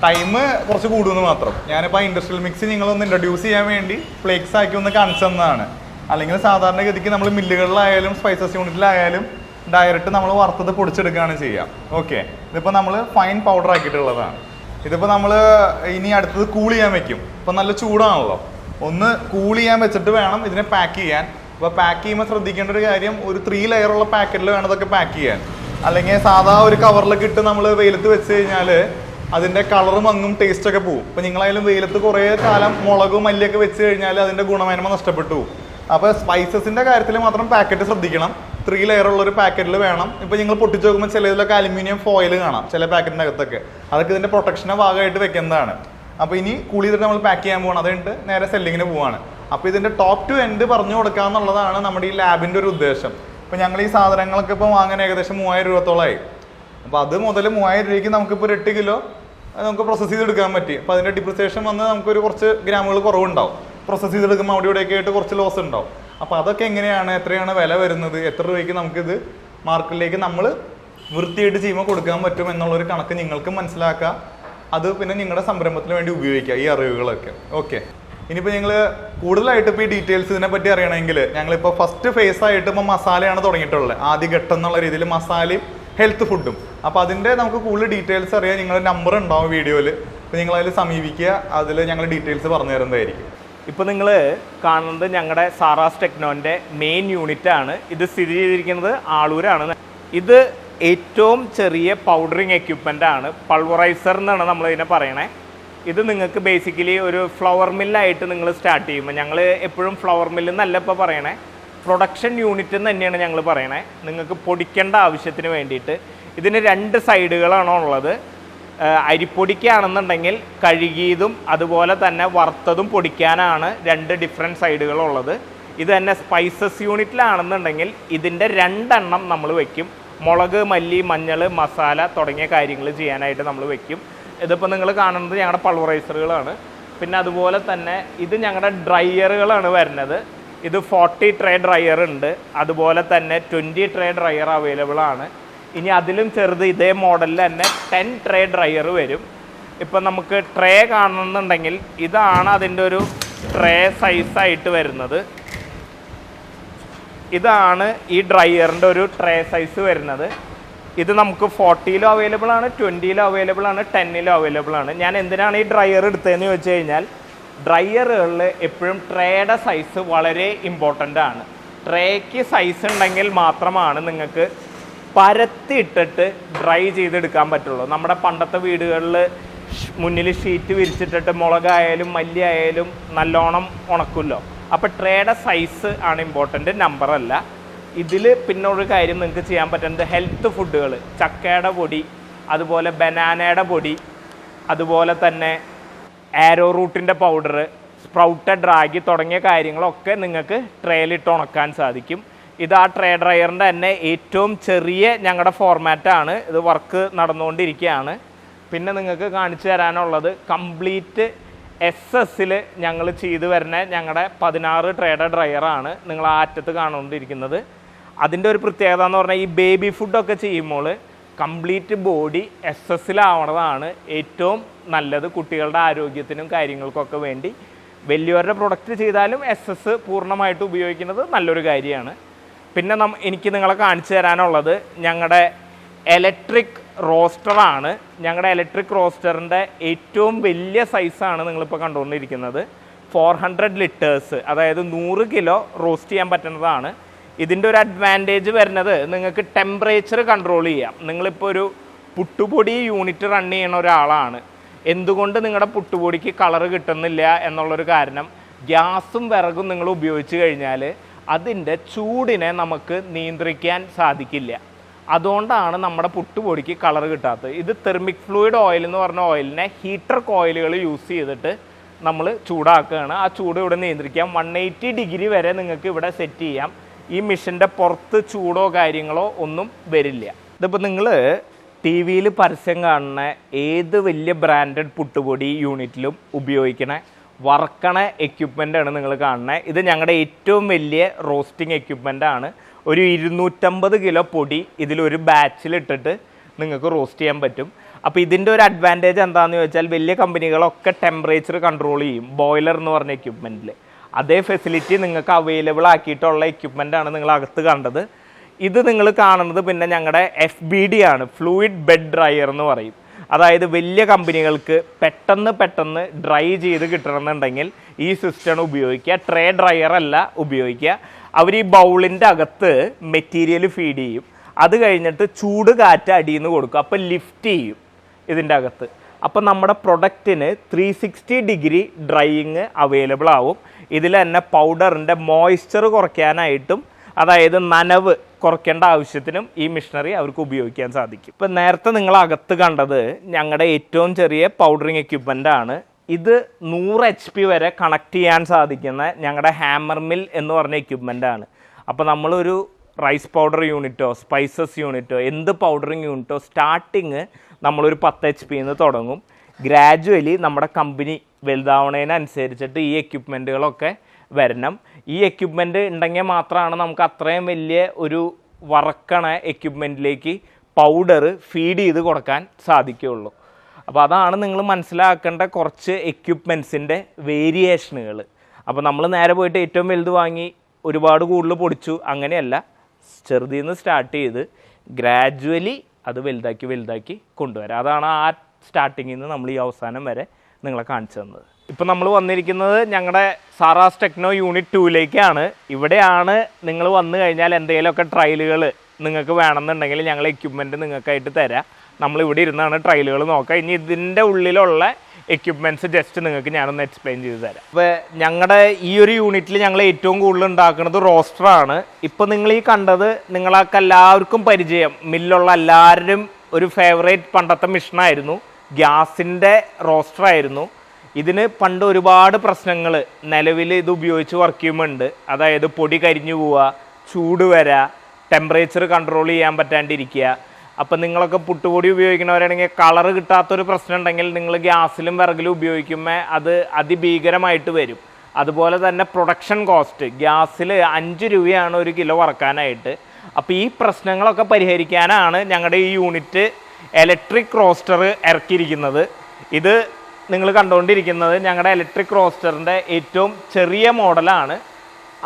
ടൈം കുറച്ച് കൂടുമെന്ന് മാത്രം. ഞാനിപ്പോൾ ആ ഇൻഡസ്ട്രിയൽ മിക്സി നിങ്ങളൊന്ന് ഇൻട്രൊഡ്യൂസ് ചെയ്യാൻ വേണ്ടി ഫ്ലേക്സ് ആക്കി ഒന്ന് കാണിച്ചു തന്നതാണ്. അല്ലെങ്കിൽ സാധാരണഗതിക്ക് നമ്മൾ മില്ലുകളിലായാലും സ്പൈസസ് യൂണിറ്റിലായാലും ഡയറക്റ്റ് നമ്മൾ വറുത്തത് പൊടിച്ചെടുക്കുകയാണ് ചെയ്യുക. ഓക്കെ, ഇതിപ്പോൾ നമ്മൾ ഫൈൻ പൗഡർ ആക്കിയിട്ടുള്ളതാണ്. ഇതിപ്പോൾ നമ്മൾ ഇനി അടുത്തത് കൂൾ ചെയ്യാൻ വെക്കും. ഇപ്പോൾ നല്ല ചൂടാണല്ലോ, ഒന്ന് കൂൾ ചെയ്യാൻ വെച്ചിട്ട് വേണം ഇതിനെ പാക്ക് ചെയ്യാൻ. അപ്പോൾ പാക്ക് ചെയ്യുമ്പോൾ ശ്രദ്ധിക്കേണ്ട ഒരു കാര്യം, ഒരു 3 ലെയറുള്ള പാക്കറ്റിൽ വേണം ഇതൊക്കെ പാക്ക് ചെയ്യാൻ. അല്ലെങ്കിൽ സാധാ ഒരു കവറിലൊക്കെ ഇട്ട് നമ്മൾ വെയിലത്ത് വെച്ച് കഴിഞ്ഞാൽ അതിൻ്റെ കളറും മങ്ങും ടേസ്റ്റൊക്കെ പോവും. ഇപ്പോൾ നിങ്ങളായാലും വെയിലത്ത് കുറേ കാലം മുളകും മല്ലിയൊക്കെ വെച്ച് കഴിഞ്ഞാൽ അതിൻ്റെ ഗുണമേന്മ നഷ്ടപ്പെട്ടു പോകും. അപ്പോൾ സ്പൈസസിൻ്റെ കാര്യത്തിൽ മാത്രം പാക്കറ്റ് ശ്രദ്ധിക്കണം. 3 ലെയറുള്ളൊരു പാക്കറ്റിൽ വേണം. ഇപ്പോൾ നിങ്ങൾ പൊട്ടിച്ച് നോക്കുമ്പോൾ ചിലതിലൊക്കെ അലുമിനിയം ഫോയിൽ കാണാം ചില പാക്കറ്റിൻ്റെ അകത്തൊക്കെ. അതൊക്കെ ഇതിൻ്റെ പ്രൊട്ടക്ഷൻ്റെ ഭാഗമായിട്ട് വെക്കുന്നതാണ്. അപ്പോൾ ഇനി കൂൾ ചെയ്തിട്ട് നമ്മൾ പാക്ക് ചെയ്യാൻ പോകണം. അത് കഴിഞ്ഞിട്ട് നേരെ സെല്ലിങ്ങിന് പോവാണ്. അപ്പോൾ ഇതിൻ്റെ ടോപ്പ് ടു എൻഡ് പറഞ്ഞു കൊടുക്കുക എന്നുള്ളതാണ് നമ്മുടെ ഈ ലാബിൻ്റെ ഒരു ഉദ്ദേശം. ഇപ്പോൾ ഞങ്ങൾ ഈ സാധനങ്ങളൊക്കെ ഇപ്പോൾ വാങ്ങാൻ ഏകദേശം 3000 രൂപത്തോളമായി. അപ്പോൾ അത് മുതൽ 3000 രൂപയ്ക്ക് നമുക്കിപ്പോൾ 8 കിലോ നമുക്ക് പ്രോസസ്സ് ചെയ്തെടുക്കാൻ പറ്റി. അപ്പോൾ അതിൻ്റെ ഡിപ്രിസിയേഷൻ വന്ന് നമുക്കൊരു കുറച്ച് ഗ്രാമുകൾ കുറവുണ്ടാവും. പ്രോസസ്സ് ചെയ്തെടുക്കുമ്പോൾ അവിടെ ഇവിടെയൊക്കെ ആയിട്ട് കുറച്ച് ലോസ് ഉണ്ടാവും. അപ്പോൾ അതൊക്കെ എങ്ങനെയാണ്, എത്രയാണ് വില വരുന്നത്, എത്ര രൂപയ്ക്ക് നമുക്കിത് മാർക്കറ്റിലേക്ക് നമ്മൾ വൃത്തിയായിട്ട് ചെയ്യുമ്പോൾ കൊടുക്കാൻ പറ്റും എന്നുള്ളൊരു കണക്ക് നിങ്ങൾക്ക് മനസ്സിലാക്കുക. അത് പിന്നെ നിങ്ങളുടെ സംരംഭത്തിന് വേണ്ടി ഉപയോഗിക്കുക ഈ അറിവുകളൊക്കെ. ഓക്കെ, ഇനിയിപ്പോൾ നിങ്ങൾ കൂടുതലായിട്ട് ഇപ്പോൾ ഈ ഡീറ്റെയിൽസ് ഇതിനെ പറ്റി അറിയണമെങ്കിൽ ഞങ്ങളിപ്പോൾ ഫസ്റ്റ് ഫേസ് ആയിട്ട് ഇപ്പോൾ മസാലയാണ് തുടങ്ങിയിട്ടുള്ളത്. ആദ്യ ഘട്ടം എന്നുള്ള രീതിയിൽ മസാലയും ഹെൽത്ത് ഫുഡും. അപ്പോൾ അതിൻ്റെ നമുക്ക് കൂടുതൽ ഡീറ്റെയിൽസ് അറിയാൻ നിങ്ങളുടെ നമ്പർ ഉണ്ടാവും വീഡിയോയിൽ. അപ്പോൾ നിങ്ങളതിൽ സമീപിക്കുക, അതിൽ ഞങ്ങൾ ഡീറ്റെയിൽസ് പറഞ്ഞു തരുന്നതായിരിക്കും. ഇപ്പോൾ നിങ്ങൾ കാണുന്നത് ഞങ്ങളുടെ സാറാസ് ടെക്നോൻ്റെ മെയിൻ യൂണിറ്റ് ആണ്. ഇത് സ്ഥിതി ചെയ്തിരിക്കുന്നത് ആളൂരാണ്. ഇത് ഏറ്റവും ചെറിയ പൗഡറിങ് എക്യുപ്മെൻ്റ് ആണ്. പൾവറൈസർ എന്നാണ് നമ്മളിതിനെ പറയണേ. ഇത് നിങ്ങൾക്ക് ബേസിക്കലി ഒരു ഫ്ലവർ മില്ലായിട്ട് നിങ്ങൾ സ്റ്റാർട്ട് ചെയ്യുമ്പോൾ, ഞങ്ങൾ എപ്പോഴും ഫ്ലവർ മില്ല് എന്നല്ല ഇപ്പോൾ പറയണേ, പ്രൊഡക്ഷൻ യൂണിറ്റ് എന്ന് തന്നെയാണ് ഞങ്ങൾ പറയണേ. നിങ്ങൾക്ക് പൊടിക്കേണ്ട ആവശ്യത്തിന് വേണ്ടിയിട്ട് ഇതിന് 2 സൈഡുകളാണ് ഉള്ളത്. അരിപ്പൊടിക്കാണെന്നുണ്ടെങ്കിൽ കഴുകിയതും അതുപോലെ തന്നെ വറുത്തതും പൊടിക്കാനാണ് 2 ഡിഫറെൻറ്റ് സൈഡുകളുള്ളത്. ഇത് തന്നെ സ്പൈസസ് യൂണിറ്റിലാണെന്നുണ്ടെങ്കിൽ ഇതിൻ്റെ 2 എണ്ണം നമ്മൾ വയ്ക്കും. മുളക്, മല്ലി, മഞ്ഞൾ, മസാല തുടങ്ങിയ കാര്യങ്ങൾ ചെയ്യാനായിട്ട് നമ്മൾ വയ്ക്കും. ഇതിപ്പോൾ നിങ്ങൾ കാണുന്നത് ഞങ്ങളുടെ പൾവറൈസറുകളാണ്. പിന്നെ അതുപോലെ തന്നെ ഇത് ഞങ്ങളുടെ ഡ്രയറുകളാണ് വരുന്നത്. ഇത് 40 ട്രേ ഡ്രയർ ഉണ്ട്, അതുപോലെ തന്നെ 20 ട്രേ ഡ്രയർ അവൈലബിൾ ആണ്. ഇനി അതിലും ചെറുത് ഇതേ മോഡലിൽ തന്നെ 10 ട്രേ ഡ്രയർ വരും. ഇപ്പം നമുക്ക് ട്രേ കാണുന്നുണ്ടെങ്കിൽ ഇതാണ് അതിൻ്റെ ഒരു ട്രേ സൈസായിട്ട് വരുന്നത്. ഇതാണ് ഈ ഡ്രയറിൻ്റെ ഒരു ട്രേ സൈസ് വരുന്നത്. ഇത് നമുക്ക് 40-ലും അവൈലബിൾ ആണ്, 20-ലും അവൈലബിൾ ആണ്, 10-ലും അവൈലബിൾ ആണ്. ഞാൻ എന്തിനാണ് ഈ ഡ്രയർ എടുത്തതെന്ന് ചോദിച്ചു കഴിഞ്ഞാൽ, ഡ്രയറുകളിൽ എപ്പോഴും ട്രേയുടെ സൈസ് വളരെ ഇമ്പോർട്ടൻ്റ് ആണ്. ട്രേക്ക് സൈസ് ഉണ്ടെങ്കിൽ മാത്രമാണ് നിങ്ങൾക്ക് പരത്തിയിട്ടിട്ട് ഡ്രൈ ചെയ്തെടുക്കാൻ പറ്റുള്ളൂ. നമ്മുടെ പണ്ടത്തെ വീടുകളിൽ മുന്നിൽ ഷീറ്റ് വിരിച്ചിട്ടിട്ട് മുളകായാലും മല്ലി ആയാലും നല്ലോണം ഉണക്കുമല്ലോ. അപ്പോൾ ട്രേയുടെ സൈസ് ആണ് ഇമ്പോർട്ടൻ്റ്, നമ്പറല്ല. ഇതിൽ പിന്നെ ഒരു കാര്യം നിങ്ങൾക്ക് ചെയ്യാൻ പറ്റുന്നത് ഹെൽത്ത് ഫുഡുകൾ, ചക്കയുടെ പൊടി, അതുപോലെ ബനാനയുടെ പൊടി, അതുപോലെ തന്നെ ആരോ റൂട്ടിൻ്റെ പൗഡർ, സ്പ്രൗട്ടഡ് റാഗി തുടങ്ങിയ കാര്യങ്ങളൊക്കെ നിങ്ങൾക്ക് ട്രേയിലിട്ട് ഉണക്കാൻ സാധിക്കും. ഇത് ആ ട്രേ ഡ്രയറിൻ്റെ തന്നെ ഏറ്റവും ചെറിയ ഞങ്ങളുടെ ഫോർമാറ്റാണ്. ഇത് വർക്ക് നടന്നുകൊണ്ടിരിക്കുകയാണ്. പിന്നെ നിങ്ങൾക്ക് കാണിച്ചു തരാനുള്ളത് കംപ്ലീറ്റ് SS ഞങ്ങൾ ചെയ്തു വരുന്ന ഞങ്ങളുടെ 16 ട്രേയുടെ ഡ്രയറാണ് നിങ്ങൾ ആ അറ്റത്ത് കാണുകൊണ്ടിരിക്കുന്നത്. അതിൻ്റെ ഒരു പ്രത്യേകത എന്ന് പറഞ്ഞാൽ ഈ ബേബി ഫുഡൊക്കെ ചെയ്യുമ്പോൾ കംപ്ലീറ്റ് ബോഡി SS ഏറ്റവും നല്ലത് കുട്ടികളുടെ ആരോഗ്യത്തിനും കാര്യങ്ങൾക്കൊക്കെ വേണ്ടി. വലിയവരുടെ പ്രൊഡക്റ്റ് ചെയ്താലും SS പൂർണ്ണമായിട്ട് ഉപയോഗിക്കുന്നത് നല്ലൊരു കാര്യമാണ്. പിന്നെ എനിക്ക് നിങ്ങളെ കാണിച്ചു തരാനുള്ളത് ഞങ്ങളുടെ ഇലക്ട്രിക് റോസ്റ്ററാണ്. ഞങ്ങളുടെ ഇലക്ട്രിക് റോസ്റ്ററിൻ്റെ ഏറ്റവും വലിയ സൈസാണ് നിങ്ങളിപ്പോൾ കണ്ടുകൊണ്ടിരിക്കുന്നത്. 400 ലിറ്റേഴ്സ്, അതായത് 100 കിലോ റോസ്റ്റ് ചെയ്യാൻ പറ്റുന്നതാണ്. ഇതിൻ്റെ ഒരു അഡ്വാൻറ്റേജ് വരുന്നത് നിങ്ങൾക്ക് ടെമ്പറേച്ചർ കൺട്രോൾ ചെയ്യാം. നിങ്ങളിപ്പോൾ ഒരു പുട്ടുപൊടി യൂണിറ്റ് റൺ ചെയ്യണ ഒരാളാണ്, എന്തുകൊണ്ട് നിങ്ങളുടെ പുട്ടുപൊടിക്ക് കളറ് കിട്ടുന്നില്ല എന്നുള്ളൊരു കാരണം, ഗ്യാസും വിറകും നിങ്ങൾ ഉപയോഗിച്ച് കഴിഞ്ഞാൽ അതിൻ്റെ ചൂടിനെ നമുക്ക് നിയന്ത്രിക്കാൻ സാധിക്കില്ല. അതുകൊണ്ടാണ് നമ്മുടെ പുട്ടുപൊടിക്ക് കളർ കിട്ടാത്തത്. ഇത് തെർമിക് ഫ്ലൂയിഡ് ഓയിൽ എന്ന് പറഞ്ഞ ഓയിലിനെ ഹീറ്റർ കോയിലുകൾ യൂസ് ചെയ്തിട്ട് നമ്മൾ ചൂടാക്കുകയാണ്. ആ ചൂട് ഇവിടെ നിയന്ത്രിക്കാം. 180 ഡിഗ്രി വരെ നിങ്ങൾക്ക് ഇവിടെ സെറ്റ് ചെയ്യാം. ഈ മെഷീൻ്റെ പുറത്ത് ചൂടോ കാര്യങ്ങളോ ഒന്നും വരില്ല. ഇതിപ്പോൾ നിങ്ങൾ TV-യിൽ പരസ്യം കാണുന്ന ഏത് വലിയ ബ്രാൻഡഡ് പുട്ടുപൊടി യൂണിറ്റിലും ഉപയോഗിക്കണ വറക്കണ എക്യുപ്മെൻ്റാണ് നിങ്ങൾ കാണുന്നത്. ഇത് ഞങ്ങളുടെ ഏറ്റവും വലിയ റോസ്റ്റിംഗ് എക്യുപ്മെൻ്റാണ്. ഒരു 250 കിലോ പൊടി ഇതിലൊരു ബാച്ചിലിട്ടിട്ട് നിങ്ങൾക്ക് റോസ്റ്റ് ചെയ്യാൻ പറ്റും. അപ്പോൾ ഇതിൻ്റെ ഒരു അഡ്വാൻറ്റേജ് എന്താണെന്ന് ചോദിച്ചാൽ, വലിയ കമ്പനികളൊക്കെ ടെമ്പറേച്ചർ കൺട്രോൾ ചെയ്യും ബോയിലർ എന്ന് പറഞ്ഞ എക്യുപ്മെൻറ്റിൽ. അതേ ഫെസിലിറ്റി നിങ്ങൾക്ക് അവൈലബിൾ ആക്കിയിട്ടുള്ള എക്യുപ്മെൻ്റാണ് നിങ്ങൾ അകത്ത് കണ്ടത്. ഇത് നിങ്ങൾ കാണുന്നത് പിന്നെ ഞങ്ങളുടെ FBD ആണ്, ഫ്ലൂയിഡ് ബെഡ് ഡ്രയർ എന്ന് പറയും. അതായത് വലിയ കമ്പനികൾക്ക് പെട്ടെന്ന് ഡ്രൈ ചെയ്ത് കിട്ടണമെന്നുണ്ടെങ്കിൽ ഈ സിസ്റ്റം ഉപയോഗിക്കുക. ട്രേ ഡ്രയർ അല്ല ഉപയോഗിക്കുക. അവർ ഈ ബൗളിൻ്റെ അകത്ത് മെറ്റീരിയൽ ഫീഡ് ചെയ്യും. അത് കഴിഞ്ഞിട്ട് ചൂട് കാറ്റ് അടിയിൽ നിന്ന് കൊടുക്കും. അപ്പോൾ ലിഫ്റ്റ് ചെയ്യും ഇതിൻ്റെ അകത്ത്. അപ്പോൾ നമ്മുടെ പ്രൊഡക്റ്റിന് 360 ഡിഗ്രി ഡ്രൈയിങ് അവൈലബിൾ ആവും. ഇതിൽ തന്നെ പൗഡറിൻ്റെ മോയ്സ്ചർ കുറയ്ക്കാനായിട്ടും, അതായത് നനവ് കുറയ്ക്കേണ്ട ആവശ്യത്തിനും ഈ മെഷീനറി അവർക്ക് ഉപയോഗിക്കാൻ സാധിക്കും. ഇപ്പം നേരത്തെ നിങ്ങൾ അകത്ത് കണ്ടത് ഞങ്ങളുടെ ഏറ്റവും ചെറിയ പൗഡറിങ് എക്യുപ്മെൻ്റ് ആണ്. ഇത് 100 HP വരെ കണക്ട് ചെയ്യാൻ സാധിക്കുന്ന ഞങ്ങളുടെ ഹാമർ മിൽ എന്ന് പറഞ്ഞ എക്യുപ്മെൻ്റ് ആണ്. അപ്പോൾ നമ്മളൊരു റൈസ് പൗഡർ യൂണിറ്റോ സ്പൈസസ് യൂണിറ്റോ എന്ത് പൗഡറിങ് യൂണിറ്റോ സ്റ്റാർട്ടിങ് നമ്മളൊരു 10 HP തുടങ്ങും. ഗ്രാജുവലി നമ്മുടെ കമ്പനി വലുതാവണതിനനുസരിച്ചിട്ട് ഈ എക്യുപ്മെൻറ്റുകളൊക്കെ വരണം. ഈ എക്യുപ്മെൻറ്റ് ഉണ്ടെങ്കിൽ മാത്രമാണ് നമുക്ക് അത്രയും വലിയ ഒരു വറക്കണ എക്യുപ്മെൻറ്റിലേക്ക് പൗഡർ ഫീഡ് ചെയ്ത് കൊടുക്കാൻ സാധിക്കുകയുള്ളൂ. അപ്പോൾ അതാണ് നിങ്ങൾ മനസ്സിലാക്കേണ്ട കുറച്ച് എക്യുപ്മെൻറ്റ്സിൻ്റെ വേരിയേഷനുകൾ. അപ്പോൾ നമ്മൾ നേരെ പോയിട്ട് ഏറ്റവും വലുത് വാങ്ങി ഒരുപാട് കൂടുതൽ പൊടിച്ചു, അങ്ങനെയല്ല. ചെറുതിൽ നിന്ന് സ്റ്റാർട്ട് ചെയ്ത് ഗ്രാജുവലി അത് വലുതാക്കി കൊണ്ടുവരാം. അതാണ് ആ സ്റ്റാർട്ടിങ്ങിൽ നിന്ന് നമ്മൾ ഈ അവസാനം വരെ നിങ്ങളെ കാണിച്ചു തന്നത്. ഇപ്പം നമ്മൾ വന്നിരിക്കുന്നത് ഞങ്ങളുടെ സാറാസ് ടെക്നോ യൂണിറ്റ് 2ലേക്കാണ്. ഇവിടെയാണ് നിങ്ങൾ വന്നു കഴിഞ്ഞാൽ എന്തെങ്കിലുമൊക്കെ ട്രയലുകൾ നിങ്ങൾക്ക് വേണമെന്നുണ്ടെങ്കിൽ ഞങ്ങൾ എക്യുപ്മെൻറ്റ് നിങ്ങൾക്കായിട്ട് തരാം. നമ്മളിവിടെ ഇരുന്നാണ് ട്രയലുകൾ നോക്കുക. ഇനി ഇതിൻ്റെ ഉള്ളിലുള്ള എക്യുപ്മെൻറ്റ്സ് ജസ്റ്റ് നിങ്ങൾക്ക് ഞാനൊന്ന് എക്സ്പ്ലെയിൻ ചെയ്ത് തരാം. അപ്പോൾ ഞങ്ങളുടെ ഈ ഒരു യൂണിറ്റിൽ ഞങ്ങൾ ഏറ്റവും കൂടുതൽ ഉണ്ടാക്കുന്നത് റോസ്റ്ററാണ്. ഇപ്പോൾ നിങ്ങൾ ഈ കണ്ടത് നിങ്ങൾക്ക് എല്ലാവർക്കും പരിചയം, മില്ലുള്ള എല്ലാവരും ഒരു ഫേവറേറ്റ് പണ്ടത്തെ മിഷനായിരുന്നു, ഗ്യാസിൻ്റെ റോസ്റ്ററായിരുന്നു. ഇതിന് പണ്ട് ഒരുപാട് പ്രശ്നങ്ങൾ നിലവിൽ ഇത് ഉപയോഗിച്ച് വർക്ക് ചെയ്യുമ്പോണ്ട്. അതായത് പൊടി കരിഞ്ഞു പോവുക, ചൂട് വരിക, ടെമ്പറേച്ചർ കൺട്രോൾ ചെയ്യാൻ പറ്റാണ്ടിരിക്കുക. അപ്പം നിങ്ങളൊക്കെ പുട്ടുപൊടി ഉപയോഗിക്കുന്നവരാണെങ്കിൽ കളറ് കിട്ടാത്തൊരു പ്രശ്നം ഉണ്ടെങ്കിൽ നിങ്ങൾ ഗ്യാസിലും വിറകിലും ഉപയോഗിക്കുമ്പോൾ അത് അതിഭീകരമായിട്ട് വരും. അതുപോലെ തന്നെ പ്രൊഡക്ഷൻ കോസ്റ്റ്, ഗ്യാസിൽ 5 രൂപയാണ് 1 കിലോ വറക്കാനായിട്ട്. അപ്പോൾ ഈ പ്രശ്നങ്ങളൊക്കെ പരിഹരിക്കാനാണ് ഞങ്ങളുടെ ഈ യൂണിറ്റ് ഇലക്ട്രിക് റോസ്റ്റർ ഇറക്കിയിരിക്കുന്നത്. ഇത് നിങ്ങൾ കണ്ടുകൊണ്ടിരിക്കുന്നത് ഞങ്ങളുടെ ഇലക്ട്രിക് റോസ്റ്ററിൻ്റെ ഏറ്റവും ചെറിയ മോഡലാണ്.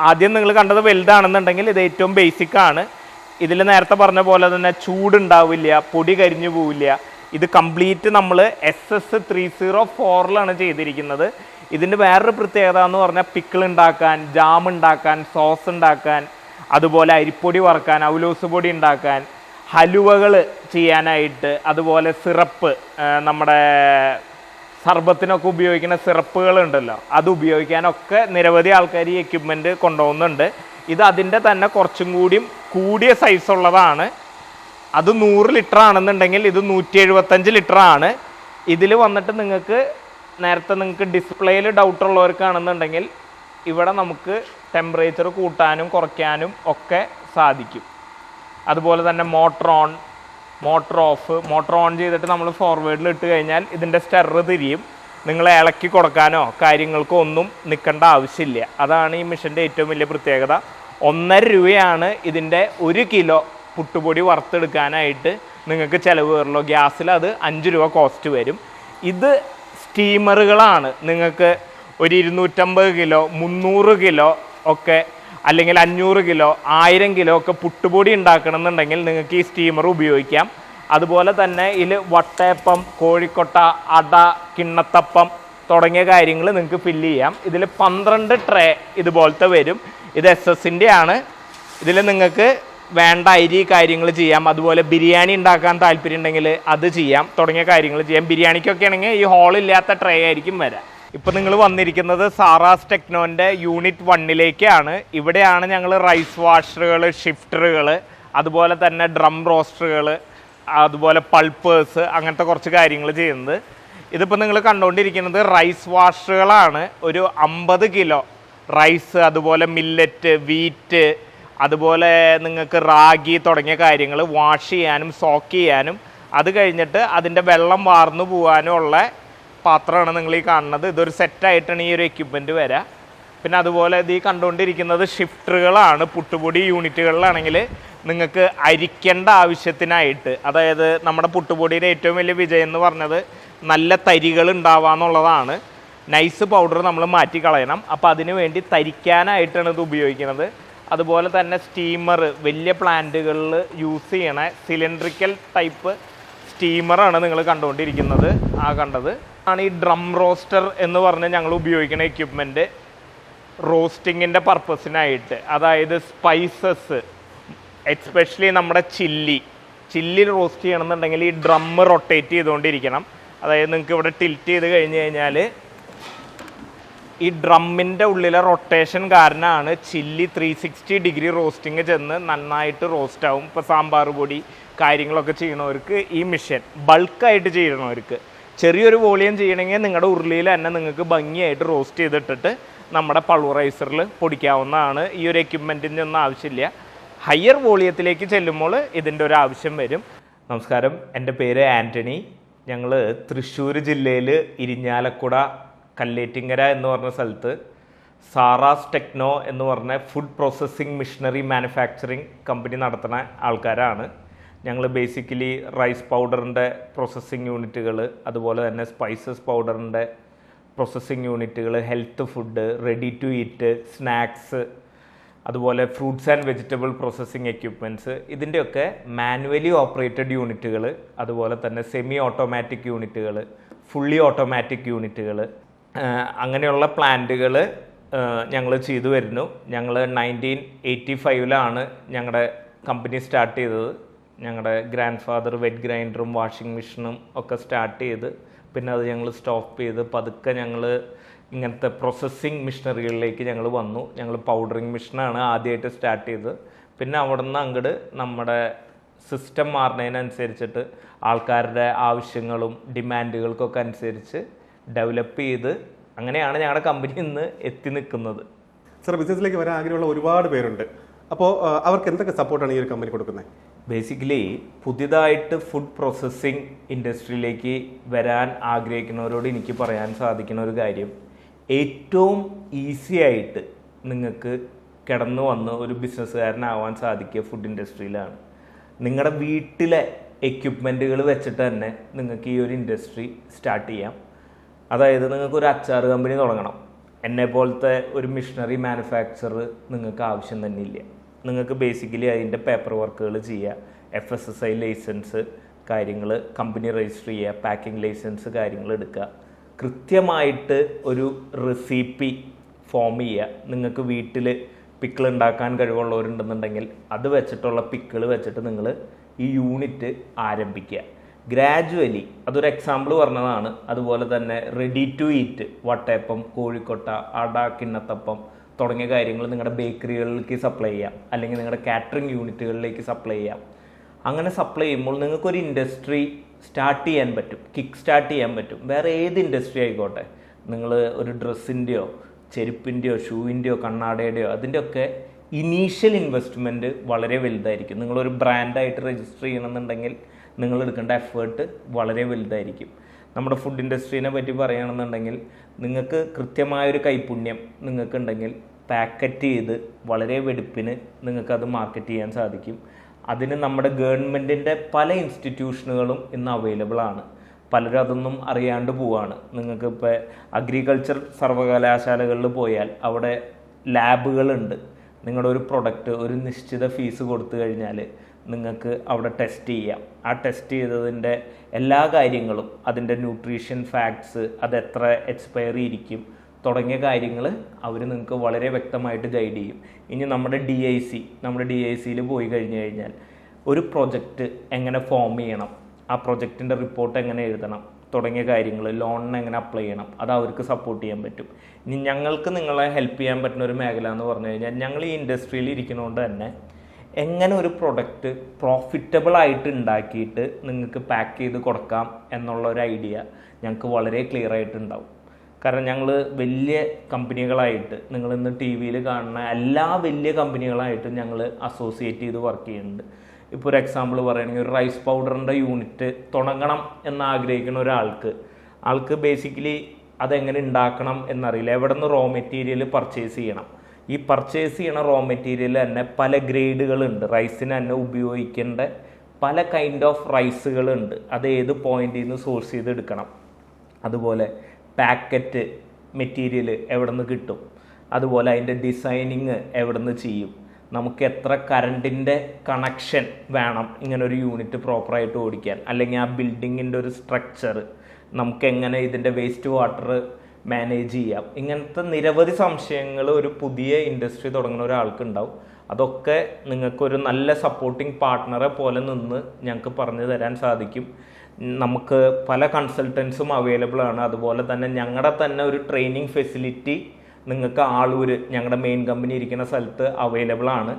ആദ്യം നിങ്ങൾ കണ്ടത് വലുതാണെന്നുണ്ടെങ്കിൽ ഇത് ഏറ്റവും ബേസിക്കാണ്. ഇതിൽ നേരത്തെ പറഞ്ഞ പോലെ തന്നെ ചൂടുണ്ടാവില്ല, പൊടി കരിഞ്ഞു പോവില്ല. ഇത് കംപ്ലീറ്റ് നമ്മൾ SS304 ചെയ്തിരിക്കുന്നത്. ഇതിൻ്റെ വേറൊരു പ്രത്യേകത എന്ന് പറഞ്ഞാൽ പിക്കിൾ ഉണ്ടാക്കാൻ, ജാം ഉണ്ടാക്കാൻ, സോസ് ഉണ്ടാക്കാൻ, അതുപോലെ അരിപ്പൊടി വറുക്കാൻ, ഔലോസ് പൊടി ഉണ്ടാക്കാൻ, ഹലുവകൾ ചെയ്യാനായിട്ട്, അതുപോലെ സിറപ്പ്, നമ്മുടെ സർബത്തിനൊക്കെ ഉപയോഗിക്കുന്ന സിറപ്പുകളുണ്ടല്ലോ, അത് ഉപയോഗിക്കാനൊക്കെ നിരവധി ആൾക്കാർ ഈ എക്യുപ്മെൻറ്റ് കൊണ്ടുപോകുന്നുണ്ട്. ഇത് അതിൻ്റെ തന്നെ കുറച്ചും കൂടിയും കൂടിയ സൈസുള്ളതാണ്. അത് 100 ലിറ്റർ ആണെന്നുണ്ടെങ്കിൽ ഇത് 175 ലിറ്റർ ആണ്. ഇതിൽ വന്നിട്ട് നിങ്ങൾക്ക് നേരത്തെ നിങ്ങൾക്ക് ഡിസ്പ്ലേയിൽ ഡൗട്ട് ഉള്ളവർക്കാണെന്നുണ്ടെങ്കിൽ ഇവിടെ നമുക്ക് ടെമ്പറേച്ചർ കൂട്ടാനും കുറയ്ക്കാനും ഒക്കെ സാധിക്കും. അതുപോലെ തന്നെ motor on, motor of. Motor on ചെയ്തിട്ട് നമ്മൾ ഫോർവേഡിൽ ഇട്ട് കഴിഞ്ഞാൽ ഇതിൻ്റെ സ്റ്റെറർ തിരിയും. നിങ്ങൾ ഇളക്കി കൊടുക്കാനോ കാര്യങ്ങൾക്കോ ഒന്നും നിൽക്കേണ്ട ആവശ്യമില്ല. അതാണ് ഈ മിഷൻ്റെ ഏറ്റവും വലിയ പ്രത്യേകത. 1.5 രൂപയാണ് ഇതിൻ്റെ 1 കിലോ പുട്ടുപൊടി വറുത്തെടുക്കാനായിട്ട് നിങ്ങൾക്ക് ചിലവ് വരുള്ളൂ. ഗ്യാസിൽ അത് 5 രൂപ കോസ്റ്റ് വരും. ഇത് സ്റ്റീമറുകളാണ്. നിങ്ങൾക്ക് ഒരു 250 കിലോ 300 കിലോ ഒക്കെ, അല്ലെങ്കിൽ 500 കിലോ 1000 കിലോ ഒക്കെ പുട്ടുപൊടി ഉണ്ടാക്കണമെന്നുണ്ടെങ്കിൽ നിങ്ങൾക്ക് ഈ സ്റ്റീമർ ഉപയോഗിക്കാം. അതുപോലെ തന്നെ ഇതിൽ വട്ടയപ്പം, കോഴിക്കൊട്ട, അട, കിണ്ണത്തപ്പം തുടങ്ങിയ കാര്യങ്ങൾ നിങ്ങൾക്ക് ഫില്ല് ചെയ്യാം. ഇതിൽ 12 ട്രേ ഇതുപോലത്തെ വരും. ഇത് SS-ൻ്റെ ആണ്. ഇതിൽ നിങ്ങൾക്ക് വേണ്ട അരി കാര്യങ്ങൾ ചെയ്യാം. അതുപോലെ ബിരിയാണി ഉണ്ടാക്കാൻ താല്പര്യം ഉണ്ടെങ്കിൽ അത് ചെയ്യാം, തുടങ്ങിയ കാര്യങ്ങൾ ചെയ്യാം. ബിരിയാണിക്കൊക്കെ ആണെങ്കിൽ ഈ ഹോളില്ലാത്ത ട്രേ ആയിരിക്കും വരാം. ഇപ്പം നിങ്ങൾ വന്നിരിക്കുന്നത് സാറാസ് ടെക്നോൻ്റെ യൂണിറ്റ് 1ലേക്കാണ്. ഇവിടെയാണ് ഞങ്ങൾ റൈസ് വാഷറുകൾ, ഷിഫ്റ്ററുകൾ, അതുപോലെ തന്നെ ഡ്രം റോസ്റ്ററുകൾ, അതുപോലെ പൾപ്പേഴ്സ്, അങ്ങനത്തെ കുറച്ച് കാര്യങ്ങൾ ചെയ്യുന്നത്. ഇതിപ്പോൾ നിങ്ങൾ കണ്ടുകൊണ്ടിരിക്കുന്നത് റൈസ് വാഷറുകളാണ്. ഒരു 50 കിലോ റൈസ്, അതുപോലെ മില്ലറ്റ്, വീറ്റ്, അതുപോലെ നിങ്ങൾക്ക് റാഗി തുടങ്ങിയ കാര്യങ്ങൾ വാഷ് ചെയ്യാനും സോക്ക് ചെയ്യാനും അത് കഴിഞ്ഞിട്ട് അതിൻ്റെ വെള്ളം വാർന്നു പോകാനും ഉള്ള പാത്രമാണ് നിങ്ങൾ ഈ കാണുന്നത്. ഇതൊരു സെറ്റായിട്ടാണ് ഈ ഒരു എക്യുപ്മെൻറ്റ് വരിക. പിന്നെ അതുപോലെ ഇത് ഈ കണ്ടുകൊണ്ടിരിക്കുന്നത് ഷിഫ്റ്ററുകളാണ്. പുട്ടുപൊടി യൂണിറ്റുകളിലാണെങ്കിൽ നിങ്ങൾക്ക് അരിക്കേണ്ട ആവശ്യത്തിനായിട്ട്, അതായത് നമ്മുടെ പുട്ടുപൊടിയുടെ ഏറ്റവും വലിയ വിജയം എന്ന് പറഞ്ഞത് നല്ല തരികൾ ഉണ്ടാവുക എന്നുള്ളതാണ്. നൈസ് പൗഡർ നമ്മൾ മാറ്റി കളയണം. അപ്പോൾ അതിന് വേണ്ടി തരിക്കാനായിട്ടാണ് ഇത് ഉപയോഗിക്കുന്നത്. അതുപോലെ തന്നെ സ്റ്റീമർ, വലിയ പ്ലാന്റുകളിൽ യൂസ് ചെയ്യണ സിലിണ്ടറിക്കൽ ടൈപ്പ് സ്റ്റീമറാണ് നിങ്ങൾ കണ്ടുകൊണ്ടിരിക്കുന്നത്. ആ കണ്ടത് ആണ് ഈ ഡ്രം റോസ്റ്റർ എന്ന് പറഞ്ഞ് ഞങ്ങൾ ഉപയോഗിക്കുന്ന എക്യുപ്മെൻറ്റ് റോസ്റ്റിങ്ങിൻ്റെ പർപ്പസിനായിട്ട്. അതായത് സ്പൈസസ്, എസ്പെഷ്യലി നമ്മുടെ ചില്ലി റോസ്റ്റ് ചെയ്യണമെന്നുണ്ടെങ്കിൽ ഈ ഡ്രം റൊട്ടേറ്റ് ചെയ്തുകൊണ്ടിരിക്കണം. അതായത് നിങ്ങൾക്ക് ഇവിടെ ടിൽറ്റ് ചെയ്ത് കഴിഞ്ഞ് കഴിഞ്ഞാൽ ഈ ഡ്രമ്മിൻ്റെ ഉള്ളിലെ റൊട്ടേഷൻ കാരണമാണ് ചില്ലി 360 ഡിഗ്രി റോസ്റ്റിങ് ചെന്ന് നന്നായിട്ട് റോസ്റ്റ് ആവും. ഇപ്പോൾ സാമ്പാർ പൊടി കാര്യങ്ങളൊക്കെ ചെയ്യണവർക്ക് ഈ മിഷൻ, ബൾക്കായിട്ട് ചെയ്യണവർക്ക് ചെറിയൊരു വോളിയം ചെയ്യണമെങ്കിൽ നിങ്ങളുടെ ഉരുളിയിൽ തന്നെ നിങ്ങൾക്ക് ഭംഗിയായിട്ട് റോസ്റ്റ് ചെയ്തിട്ടിട്ട് നമ്മുടെ പൾവറൈസറിൽ പൊടിക്കാവുന്നതാണ്. ഈ ഒരു എക്യുപ്മെൻറ്റിൻ്റെ ഒന്നും ആവശ്യമില്ല. ഹയർ വോളിയത്തിലേക്ക് ചെല്ലുമ്പോൾ ഇതിൻ്റെ ഒരു ആവശ്യം വരും. നമസ്കാരം, എൻ്റെ പേര് ആൻ്റണി. ഞങ്ങൾ തൃശ്ശൂർ ജില്ലയിൽ ഇരിഞ്ഞാലക്കുട കല്ലേറ്റിങ്ങര എന്ന് പറഞ്ഞ സ്ഥലത്ത് സാറാസ് ടെക്നോ എന്ന് പറഞ്ഞ food processing machinery manufacturing company നടത്തുന്ന ആൾക്കാരാണ്. ഞങ്ങൾ ബേസിക്കലി റൈസ് പൗഡറിൻ്റെ പ്രോസസ്സിങ് യൂണിറ്റുകൾ, അതുപോലെ തന്നെ സ്പൈസസ് പൗഡറിൻ്റെ പ്രോസസ്സിങ് യൂണിറ്റുകൾ, health food, ready to eat, snacks, അതുപോലെ fruits and vegetable processing equipments, ഇതിൻ്റെയൊക്കെ മാനുവലി ഓപ്പറേറ്റഡ് യൂണിറ്റുകൾ, അതുപോലെ തന്നെ സെമി ഓട്ടോമാറ്റിക് യൂണിറ്റുകൾ, ഫുള്ളി ഓട്ടോമാറ്റിക് യൂണിറ്റുകൾ, അങ്ങനെയുള്ള പ്ലാന്റുകൾ ഞങ്ങൾ ചെയ്തു വരുന്നു. ഞങ്ങൾ 1985 ഞങ്ങളുടെ കമ്പനി സ്റ്റാർട്ട് ചെയ്തത്. ഞങ്ങളുടെ ഗ്രാൻഡ് ഫാദർ വെറ്റ് ഗ്രൈൻഡറും വാഷിംഗ് മെഷീനും ഒക്കെ സ്റ്റാർട്ട് ചെയ്ത് പിന്നെ അത് ഞങ്ങൾ സ്റ്റോപ്പ് ചെയ്ത് പതുക്കെ ഞങ്ങൾ ഇങ്ങനത്തെ പ്രോസസ്സിങ് മെഷീനറികളിലേക്ക് ഞങ്ങൾ വന്നു. ഞങ്ങൾ പൗഡറിങ് മെഷീനാണ് ആദ്യമായിട്ട് സ്റ്റാർട്ട് ചെയ്തത്. പിന്നെ അവിടെ നിന്ന് അങ്ങോട്ട് നമ്മുടെ സിസ്റ്റം മാറുന്നതിനനുസരിച്ചിട്ട് ആൾക്കാരുടെ ആവശ്യങ്ങളും ഡിമാൻഡുകൾക്കൊക്കെ അനുസരിച്ച് ഡെവലപ്പ് ചെയ്ത് അങ്ങനെയാണ് ഞങ്ങളുടെ കമ്പനി ഇന്ന് എത്തി നിൽക്കുന്നത്. സർ, ബിസിനസ്സിലേക്ക് വരാൻ ആഗ്രഹമുള്ള ഒരുപാട് പേരുണ്ട്. അപ്പോൾ അവർക്ക് എന്തൊക്കെ സപ്പോർട്ടാണ് ഈ ഒരു കമ്പനി കൊടുക്കുന്നത്? ബേസിക്കലി പുതിയതായിട്ട് ഫുഡ് പ്രോസസ്സിങ് ഇൻഡസ്ട്രിയിലേക്ക് വരാൻ ആഗ്രഹിക്കുന്നവരോട് എനിക്ക് പറയാൻ സാധിക്കുന്ന ഒരു കാര്യം, ഏറ്റവും ഈസി ആയിട്ട് നിങ്ങൾക്ക് കിടന്നു വന്ന് ഒരു ബിസിനസ്സുകാരനാവാൻ സാധിക്കുക ഫുഡ് ഇൻഡസ്ട്രിയിലാണ്. നിങ്ങളുടെ വീട്ടിലെ എക്യുപ്മെൻറ്റുകൾ വെച്ചിട്ട് തന്നെ നിങ്ങൾക്ക് ഈ ഒരു ഇൻഡസ്ട്രി സ്റ്റാർട്ട് ചെയ്യാം. അതായത് നിങ്ങൾക്കൊരു അച്ചാർ കമ്പനി തുടങ്ങണം, എന്നെ പോലത്തെ ഒരു മിഷനറി മാനുഫാക്ചർ നിങ്ങൾക്ക് ആവശ്യം തന്നെ ഇല്ല. നിങ്ങൾക്ക് ബേസിക്കലി അതിൻ്റെ പേപ്പർ വർക്കുകൾ ചെയ്യുക, FSSI ലൈസൻസ് കാര്യങ്ങൾ, കമ്പനി രജിസ്റ്റർ ചെയ്യുക, പാക്കിംഗ് ലൈസൻസ് കാര്യങ്ങൾ എടുക്കുക, കൃത്യമായിട്ട് ഒരു റെസിപ്പി ഫോം ചെയ്യുക. നിങ്ങൾക്ക് വീട്ടിൽ പിക്കിൾ ഉണ്ടാക്കാൻ കഴിവുള്ളവരുണ്ടെന്നുണ്ടെങ്കിൽ അത് വെച്ചിട്ടുള്ള പിക്കിൾ വെച്ചിട്ട് നിങ്ങൾ ഈ യൂണിറ്റ് ആരംഭിക്കുക. ഗ്രാജുവലി, അതൊരു എക്സാമ്പിൾ പറഞ്ഞതാണ്. അതുപോലെ തന്നെ റെഡി ടു ഈറ്റ്, വട്ടയപ്പം, കോഴിക്കൊട്ട, അട, കിണ്ണത്തപ്പം തുടങ്ങിയ കാര്യങ്ങൾ നിങ്ങളുടെ ബേക്കറികളിലേക്ക് സപ്ലൈ ചെയ്യാം, അല്ലെങ്കിൽ നിങ്ങളുടെ കാറ്ററിംഗ് യൂണിറ്റുകളിലേക്ക് സപ്ലൈ ചെയ്യാം. അങ്ങനെ സപ്ലൈ ചെയ്യുമ്പോൾ നിങ്ങൾക്കൊരു ഇൻഡസ്ട്രി സ്റ്റാർട്ട് ചെയ്യാൻ പറ്റും, കിക്ക് സ്റ്റാർട്ട് ചെയ്യാൻ പറ്റും. വേറെ ഏത് ഇൻഡസ്ട്രി ആയിക്കോട്ടെ, നിങ്ങൾ ഒരു ഡ്രസ്സിൻ്റെയോ ചെരുപ്പിൻ്റെയോ ഷൂവിൻ്റെയോ കണ്ണാടയുടെയോ അതിൻ്റെയൊക്കെ ഇനീഷ്യൽ ഇൻവെസ്റ്റ്മെൻറ്റ് വളരെ വലുതായിരിക്കും. നിങ്ങളൊരു ബ്രാൻഡായിട്ട് രജിസ്റ്റർ ചെയ്യണമെന്നുണ്ടെങ്കിൽ നിങ്ങൾ എടുക്കേണ്ട എഫേർട്ട് വളരെ വലുതായിരിക്കും. നമ്മുടെ ഫുഡ് ഇൻഡസ്ട്രീനെ പറ്റി പറയുകയാണെന്നുണ്ടെങ്കിൽ നിങ്ങൾക്ക് കൃത്യമായൊരു കൈപുണ്യം നിങ്ങൾക്കുണ്ടെങ്കിൽ പാക്കറ്റ് ചെയ്ത് വളരെ വെടുപ്പിന് നിങ്ങൾക്കത് മാർക്കറ്റ് ചെയ്യാൻ സാധിക്കും. അതിന് നമ്മുടെ ഗവൺമെൻറ്റിൻ്റെ പല ഇൻസ്റ്റിറ്റ്യൂഷനുകളും ഇന്ന് അവൈലബിൾ ആണ്. പലരും അതൊന്നും അറിയാണ്ട് പോവാണ്. നിങ്ങൾക്ക് ഇപ്പോൾ അഗ്രികൾച്ചർ സർവകലാശാലകളിൽ പോയാൽ അവിടെ ലാബുകളുണ്ട്. നിങ്ങളുടെ ഒരു പ്രൊഡക്റ്റ് ഒരു നിശ്ചിത ഫീസ് കൊടുത്തു കഴിഞ്ഞാൽ നിങ്ങൾക്ക് അവിടെ ടെസ്റ്റ് ചെയ്യാം. ആ ടെസ്റ്റ് ചെയ്തതിൻ്റെ എല്ലാ കാര്യങ്ങളും, അതിൻ്റെ ന്യൂട്രീഷൻ ഫാക്ട്സ്, അത് എത്ര എക്സ്പയറി ഇരിക്കും തുടങ്ങിയ കാര്യങ്ങൾ അവർ നിങ്ങൾക്ക് വളരെ വ്യക്തമായിട്ട് ഗൈഡ് ചെയ്യും. ഇനി നമ്മുടെ DICയിൽ പോയി കഴിഞ്ഞ് കഴിഞ്ഞാൽ ഒരു പ്രൊജക്റ്റ് എങ്ങനെ ഫോം ചെയ്യണം, ആ പ്രൊജക്റ്റിൻ്റെ റിപ്പോർട്ട് എങ്ങനെ എഴുതണം തുടങ്ങിയ കാര്യങ്ങൾ, ലോണിന് എങ്ങനെ അപ്ലൈ ചെയ്യണം, അത് അവർക്ക് സപ്പോർട്ട് ചെയ്യാൻ പറ്റും. ഇനി ഞങ്ങൾക്ക് നിങ്ങളെ ഹെൽപ്പ് ചെയ്യാൻ പറ്റുന്ന ഒരു മേഖല എന്ന് പറഞ്ഞു കഴിഞ്ഞാൽ, ഞങ്ങൾ ഈ ഇൻഡസ്ട്രിയിൽ ഇരിക്കുന്നതുകൊണ്ട് തന്നെ എങ്ങനെ ഒരു പ്രൊഡക്റ്റ് പ്രോഫിറ്റബിൾ ആയിട്ട് ഉണ്ടാക്കിയിട്ട് നിങ്ങൾക്ക് പാക്ക് ചെയ്ത് കൊടുക്കാം എന്നുള്ള ഒരു ഐഡിയ ഞങ്ങൾക്ക് വളരെ ക്ലിയർ ആയിട്ടുണ്ടാവും. കാരണം ഞങ്ങൾ വലിയ കമ്പനികളായിട്ട്, നിങ്ങൾ ഇന്ന് TV-യിൽ കാണുന്ന എല്ലാ വലിയ കമ്പനികളായിട്ടും ഞങ്ങൾ അസോസിയേറ്റ് ചെയ്ത് വർക്ക് ചെയ്യുന്നുണ്ട്. ഇപ്പോൾ ഒരു എക്സാമ്പിൾ പറയുകയാണെങ്കിൽ, ഒരു റൈസ് പൗഡറിൻ്റെ യൂണിറ്റ് തുടങ്ങണം എന്നാഗ്രഹിക്കുന്ന ആൾക്ക് ബേസിക്കലി അതെങ്ങനെ ഉണ്ടാക്കണം എന്നറിയില്ല. എവിടെ നിന്ന് റോ മെറ്റീരിയൽ പർച്ചേസ് ചെയ്യണം, ഈ പർച്ചേസ് ചെയ്യണ റോ മെറ്റീരിയൽ തന്നെ പല ഗ്രേഡുകളുണ്ട്. റൈസിന് തന്നെ ഉപയോഗിക്കേണ്ട പല കൈൻഡ് ഓഫ് റൈസുകളുണ്ട്. അത് ഏത് പോയിന്റിൽ നിന്ന് സോഴ്സ് ചെയ്ത് എടുക്കണം. അതുപോലെ പാക്കറ്റ് മെറ്റീരിയൽ എവിടെ നിന്ന് കിട്ടും, അതുപോലെ അതിൻ്റെ ഡിസൈനിങ് എവിടെ നിന്ന് ചെയ്യും, നമുക്ക് എത്ര കറണ്ടിൻ്റെ കണക്ഷൻ വേണം ഇങ്ങനൊരു യൂണിറ്റ് പ്രോപ്പറായിട്ട് ഓടിക്കാൻ, അല്ലെങ്കിൽ ആ ബിൽഡിങ്ങിൻ്റെ ഒരു സ്ട്രക്ചർ, നമുക്ക് എങ്ങനെ ഇതിൻ്റെ വേസ്റ്റ് വാട്ടർ മാനേജ് ചെയ്യാം. ഇങ്ങനത്തെ നിരവധി സംശയങ്ങൾ ഒരു പുതിയ ഇൻഡസ്ട്രി തുടങ്ങുന്ന ഒരാൾക്ക് ഉണ്ടാവും. അതൊക്കെ നിങ്ങൾക്കൊരു നല്ല സപ്പോർട്ടിംഗ് പാർട്ട്ണറെ പോലെ നിന്ന് ഞങ്ങൾക്ക് പറഞ്ഞു തരാൻ സാധിക്കും. നമുക്ക് പല കൺസൾട്ടൻസും അവൈലബിൾ ആണ്. അതുപോലെ തന്നെ ഞങ്ങളുടെ തന്നെ ഒരു ട്രെയിനിങ് ഫെസിലിറ്റി നിങ്ങൾക്ക് ആളൂർ, ഞങ്ങളുടെ മെയിൻ കമ്പനി ഇരിക്കുന്ന സ്ഥലത്ത് അവൈലബിൾ ആണ്.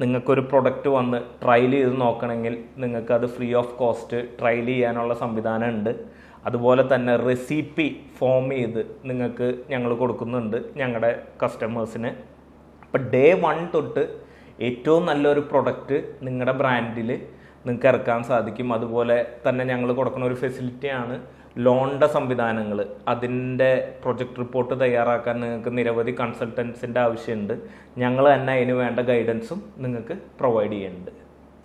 നിങ്ങൾക്കൊരു പ്രൊഡക്റ്റ് വന്ന് ട്രയൽ ചെയ്ത് നോക്കണമെങ്കിൽ നിങ്ങൾക്കത് ഫ്രീ ഓഫ് കോസ്റ്റ് ട്രയൽ ചെയ്യാനുള്ള സംവിധാനം ഉണ്ട്. അതുപോലെ തന്നെ റെസിപ്പി ഫോം ചെയ്ത് നിങ്ങൾക്ക് ഞങ്ങൾ കൊടുക്കുന്നുണ്ട് ഞങ്ങളുടെ കസ്റ്റമേഴ്സിന്. അപ്പോൾ ഡേ 1 തൊട്ട് ഏറ്റവും നല്ലൊരു പ്രൊഡക്റ്റ് നിങ്ങളുടെ ബ്രാൻഡിൽ നിങ്ങൾക്ക് ഇറക്കാൻ സാധിക്കും. അതുപോലെ തന്നെ ഞങ്ങൾ കൊടുക്കുന്ന ഒരു ഫെസിലിറ്റിയാണ് ലോണിൻ്റെ സംവിധാനങ്ങൾ. അതിൻ്റെ പ്രൊജക്ട് റിപ്പോർട്ട് തയ്യാറാക്കാൻ നിങ്ങൾക്ക് നിരവധി കൺസൾട്ടൻസിൻ്റെ ആവശ്യമുണ്ട്. ഞങ്ങൾ തന്നെ അതിന് വേണ്ട ഗൈഡൻസും നിങ്ങൾക്ക് പ്രൊവൈഡ് ചെയ്യുന്നുണ്ട്.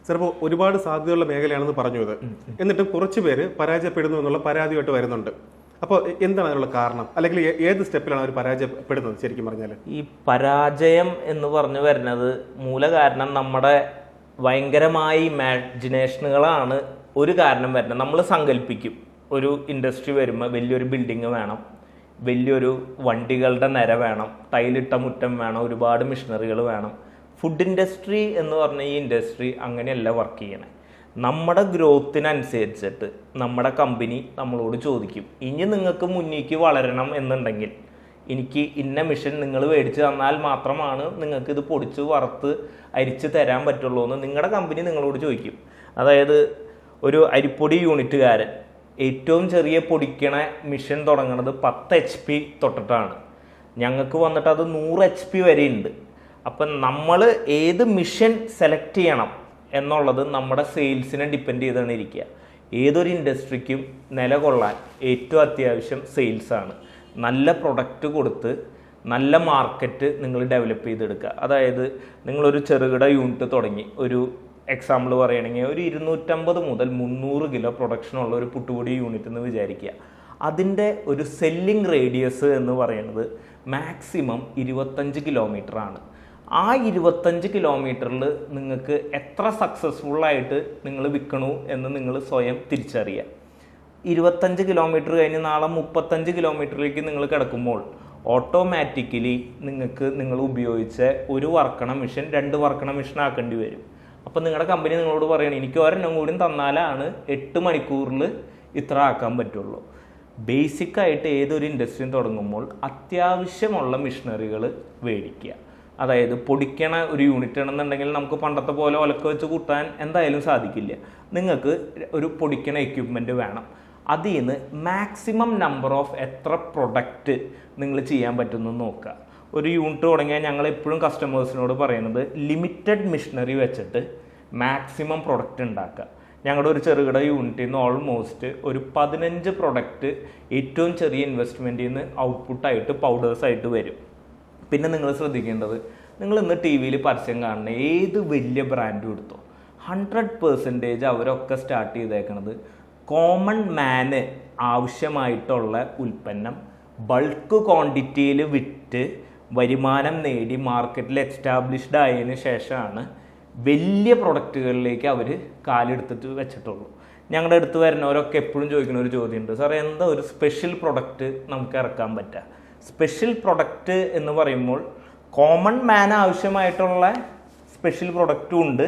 സാർ, ഇപ്പോൾ ഒരുപാട് സാധ്യതയുള്ള മേഖലയാണെന്ന് പറഞ്ഞു ഇത്, എന്നിട്ടും കുറച്ച് പേര് പരാജയപ്പെടുന്നു എന്നുള്ള പരാതിയായിട്ട് വരുന്നുണ്ട്. അപ്പോൾ എന്താണ് അതിനുള്ള കാരണം, അല്ലെങ്കിൽ ഏത് സ്റ്റെപ്പിലാണ് അവർ പരാജയപ്പെടുന്നത് ശരിക്കും പറഞ്ഞാൽ? ഈ പരാജയം എന്ന് പറഞ്ഞു വരുന്നത് മൂല കാരണം നമ്മുടെ ഭയങ്കരമായ ഇമാജിനേഷനുകളാണ് ഒരു കാരണം വരുന്നത്. നമ്മൾ സങ്കല്പിക്കും ഒരു ഇൻഡസ്ട്രി വരുമ്പോൾ വലിയൊരു ബിൽഡിങ് വേണം, വലിയൊരു വണ്ടികളുടെ നിര വേണം, ടൈലിട്ട മുറ്റം വേണം, ഒരുപാട് മെഷീനറികൾ വേണം. ഫുഡ് ഇൻഡസ്ട്രി എന്ന് പറഞ്ഞ ഈ ഇൻഡസ്ട്രി അങ്ങനെയല്ല വർക്ക് ചെയ്യണേ. നമ്മുടെ ഗ്രോത്തിനനുസരിച്ചിട്ട് നമ്മുടെ കമ്പനി നമ്മളോട് ചോദിക്കും, ഇനി നിങ്ങൾക്ക് മുന്നിലേക്ക് വളരണം എന്നുണ്ടെങ്കിൽ എനിക്ക് ഇന്ന മിഷൻ നിങ്ങൾ മേടിച്ച് തന്നാൽ മാത്രമാണ് നിങ്ങൾക്ക് ഇത് പൊടിച്ച് വറുത്ത് അരിച്ച് തരാൻ പറ്റുള്ളൂ എന്ന് നിങ്ങളുടെ കമ്പനി നിങ്ങളോട് ചോദിക്കും. അതായത് ഒരു അരിപ്പൊടി യൂണിറ്റുകാരൻ ഏറ്റവും ചെറിയ പൊടിക്കണ മിഷൻ തുടങ്ങുന്നത് 10 HP തൊട്ടിട്ടാണ്. ഞങ്ങൾക്ക് വന്നിട്ട് അത് 100 HP വരെ ഉണ്ട്. അപ്പം നമ്മൾ ഏത് മിഷൻ സെലക്ട് ചെയ്യണം എന്നുള്ളത് നമ്മുടെ സെയിൽസിനെ ഡിപ്പെൻഡ് ചെയ്താണ് ഇരിക്കുക. ഏതൊരു ഇൻഡസ്ട്രിക്കും നിലകൊള്ളാൻ ഏറ്റവും അത്യാവശ്യം സെയിൽസാണ്. നല്ല പ്രൊഡക്റ്റ് കൊടുത്ത് നല്ല മാർക്കറ്റ് നിങ്ങൾ ഡെവലപ്പ് ചെയ്തെടുക്കുക. അതായത് നിങ്ങളൊരു ചെറുകിട യൂണിറ്റ് തുടങ്ങി, ഒരു എക്സാമ്പിൾ പറയുകയാണെങ്കിൽ ഒരു 250 മുതൽ 300 കിലോ പ്രൊഡക്ഷനുള്ള ഒരു പുട്ടുപൊടി യൂണിറ്റ് എന്ന് വിചാരിക്കുക. അതിൻ്റെ ഒരു സെല്ലിംഗ് റേഡിയസ് എന്ന് പറയുന്നത് മാക്സിമം 25 കിലോമീറ്ററാണ്. ആ 25 കിലോമീറ്ററിൽ നിങ്ങൾക്ക് എത്ര സക്സസ്ഫുള്ളായിട്ട് നിങ്ങൾ വിൽക്കണു എന്ന് നിങ്ങൾ സ്വയം തിരിച്ചറിയുക. 25 കിലോമീറ്റർ കഴിഞ്ഞ് നാളെ 35 കിലോമീറ്ററിലേക്ക് നിങ്ങൾ കിടക്കുമ്പോൾ ഓട്ടോമാറ്റിക്കലി നിങ്ങൾ ഉപയോഗിച്ച ഒരു വർക്കണ മിഷൻ 2 വർക്കണ മിഷൻ ആക്കേണ്ടി വരും. അപ്പം നിങ്ങളുടെ കമ്പനി നിങ്ങളോട് പറയണം, എനിക്ക് ഒരെണ്ണം കൂടി തന്നാലാണ് 8 മണിക്കൂറിൽ ഇത്ര ആക്കാൻ പറ്റുള്ളൂ. ബേസിക്കായിട്ട് ഏതൊരു ഇൻഡസ്ട്രിയും തുടങ്ങുമ്പോൾ അത്യാവശ്യമുള്ള മിഷനറികൾ മേടിക്കുക. അതായത് പൊടിക്കണ ഒരു യൂണിറ്റ് ആണെന്നുണ്ടെങ്കിൽ നമുക്ക് പണ്ടത്തെ പോലെ ഒലക്ക വെച്ച് കൂട്ടാൻ എന്തായാലും സാധിക്കില്ല. നിങ്ങൾക്ക് ഒരു പൊടിക്കണ എക്യുപ്മെൻറ്റ് വേണം. അതിൽ നിന്ന് മാക്സിമം നമ്പർ ഓഫ് എത്ര പ്രൊഡക്റ്റ് നിങ്ങൾ ചെയ്യാൻ പറ്റുമെന്ന് നോക്കുക. ഒരു യൂണിറ്റ് തുടങ്ങിയാൽ ഞങ്ങൾ എപ്പോഴും കസ്റ്റമേഴ്സിനോട് പറയുന്നത് ലിമിറ്റഡ് മിഷനറി വെച്ചിട്ട് മാക്സിമം പ്രൊഡക്റ്റ് ഉണ്ടാക്കുക. ഞങ്ങളുടെ ഒരു ചെറുകിട യൂണിറ്റിൽ നിന്ന് ഓൾമോസ്റ്റ് ഒരു 15 പ്രൊഡക്റ്റ് ഏറ്റവും ചെറിയ ഇൻവെസ്റ്റ്മെൻറ്റിൽ നിന്ന് ഔട്ട്പുട്ടായിട്ട് പൗഡേഴ്സായിട്ട് വരും. പിന്നെ നിങ്ങൾ ശ്രദ്ധിക്കേണ്ടത്, നിങ്ങൾ ഇന്ന് ടി വിയിൽ പരസ്യം കാണുന്ന ഏത് വലിയ ബ്രാൻഡും എടുത്തോ 100% അവരൊക്കെ സ്റ്റാർട്ട് ചെയ്തേക്കണത് കോമൺ മാന് ആവശ്യമായിട്ടുള്ള ഉൽപ്പന്നം ബൾക്ക് ക്വാണ്ടിറ്റിയിൽ വിറ്റ് വരുമാനം നേടി മാർക്കറ്റിൽ എസ്റ്റാബ്ലിഷ്ഡ് ആയതിനു ശേഷമാണ് വലിയ പ്രൊഡക്റ്റുകളിലേക്ക് അവർ കാലെടുത്തിട്ട് വെച്ചിട്ടുള്ളൂ. ഞങ്ങളുടെ അടുത്ത് വരുന്നവരൊക്കെ എപ്പോഴും ചോദിക്കുന്ന ഒരു ചോദ്യമുണ്ട്, സാർ എന്താ ഒരു സ്പെഷ്യൽ പ്രൊഡക്റ്റ് നമുക്ക് ഇറക്കാൻ പറ്റുക? സ്പെഷ്യൽ പ്രൊഡക്റ്റ് എന്ന് പറയുമ്പോൾ കോമൺ മാൻ ആവശ്യമായിട്ടുള്ള സ്പെഷ്യൽ പ്രൊഡക്റ്റും ഉണ്ട്,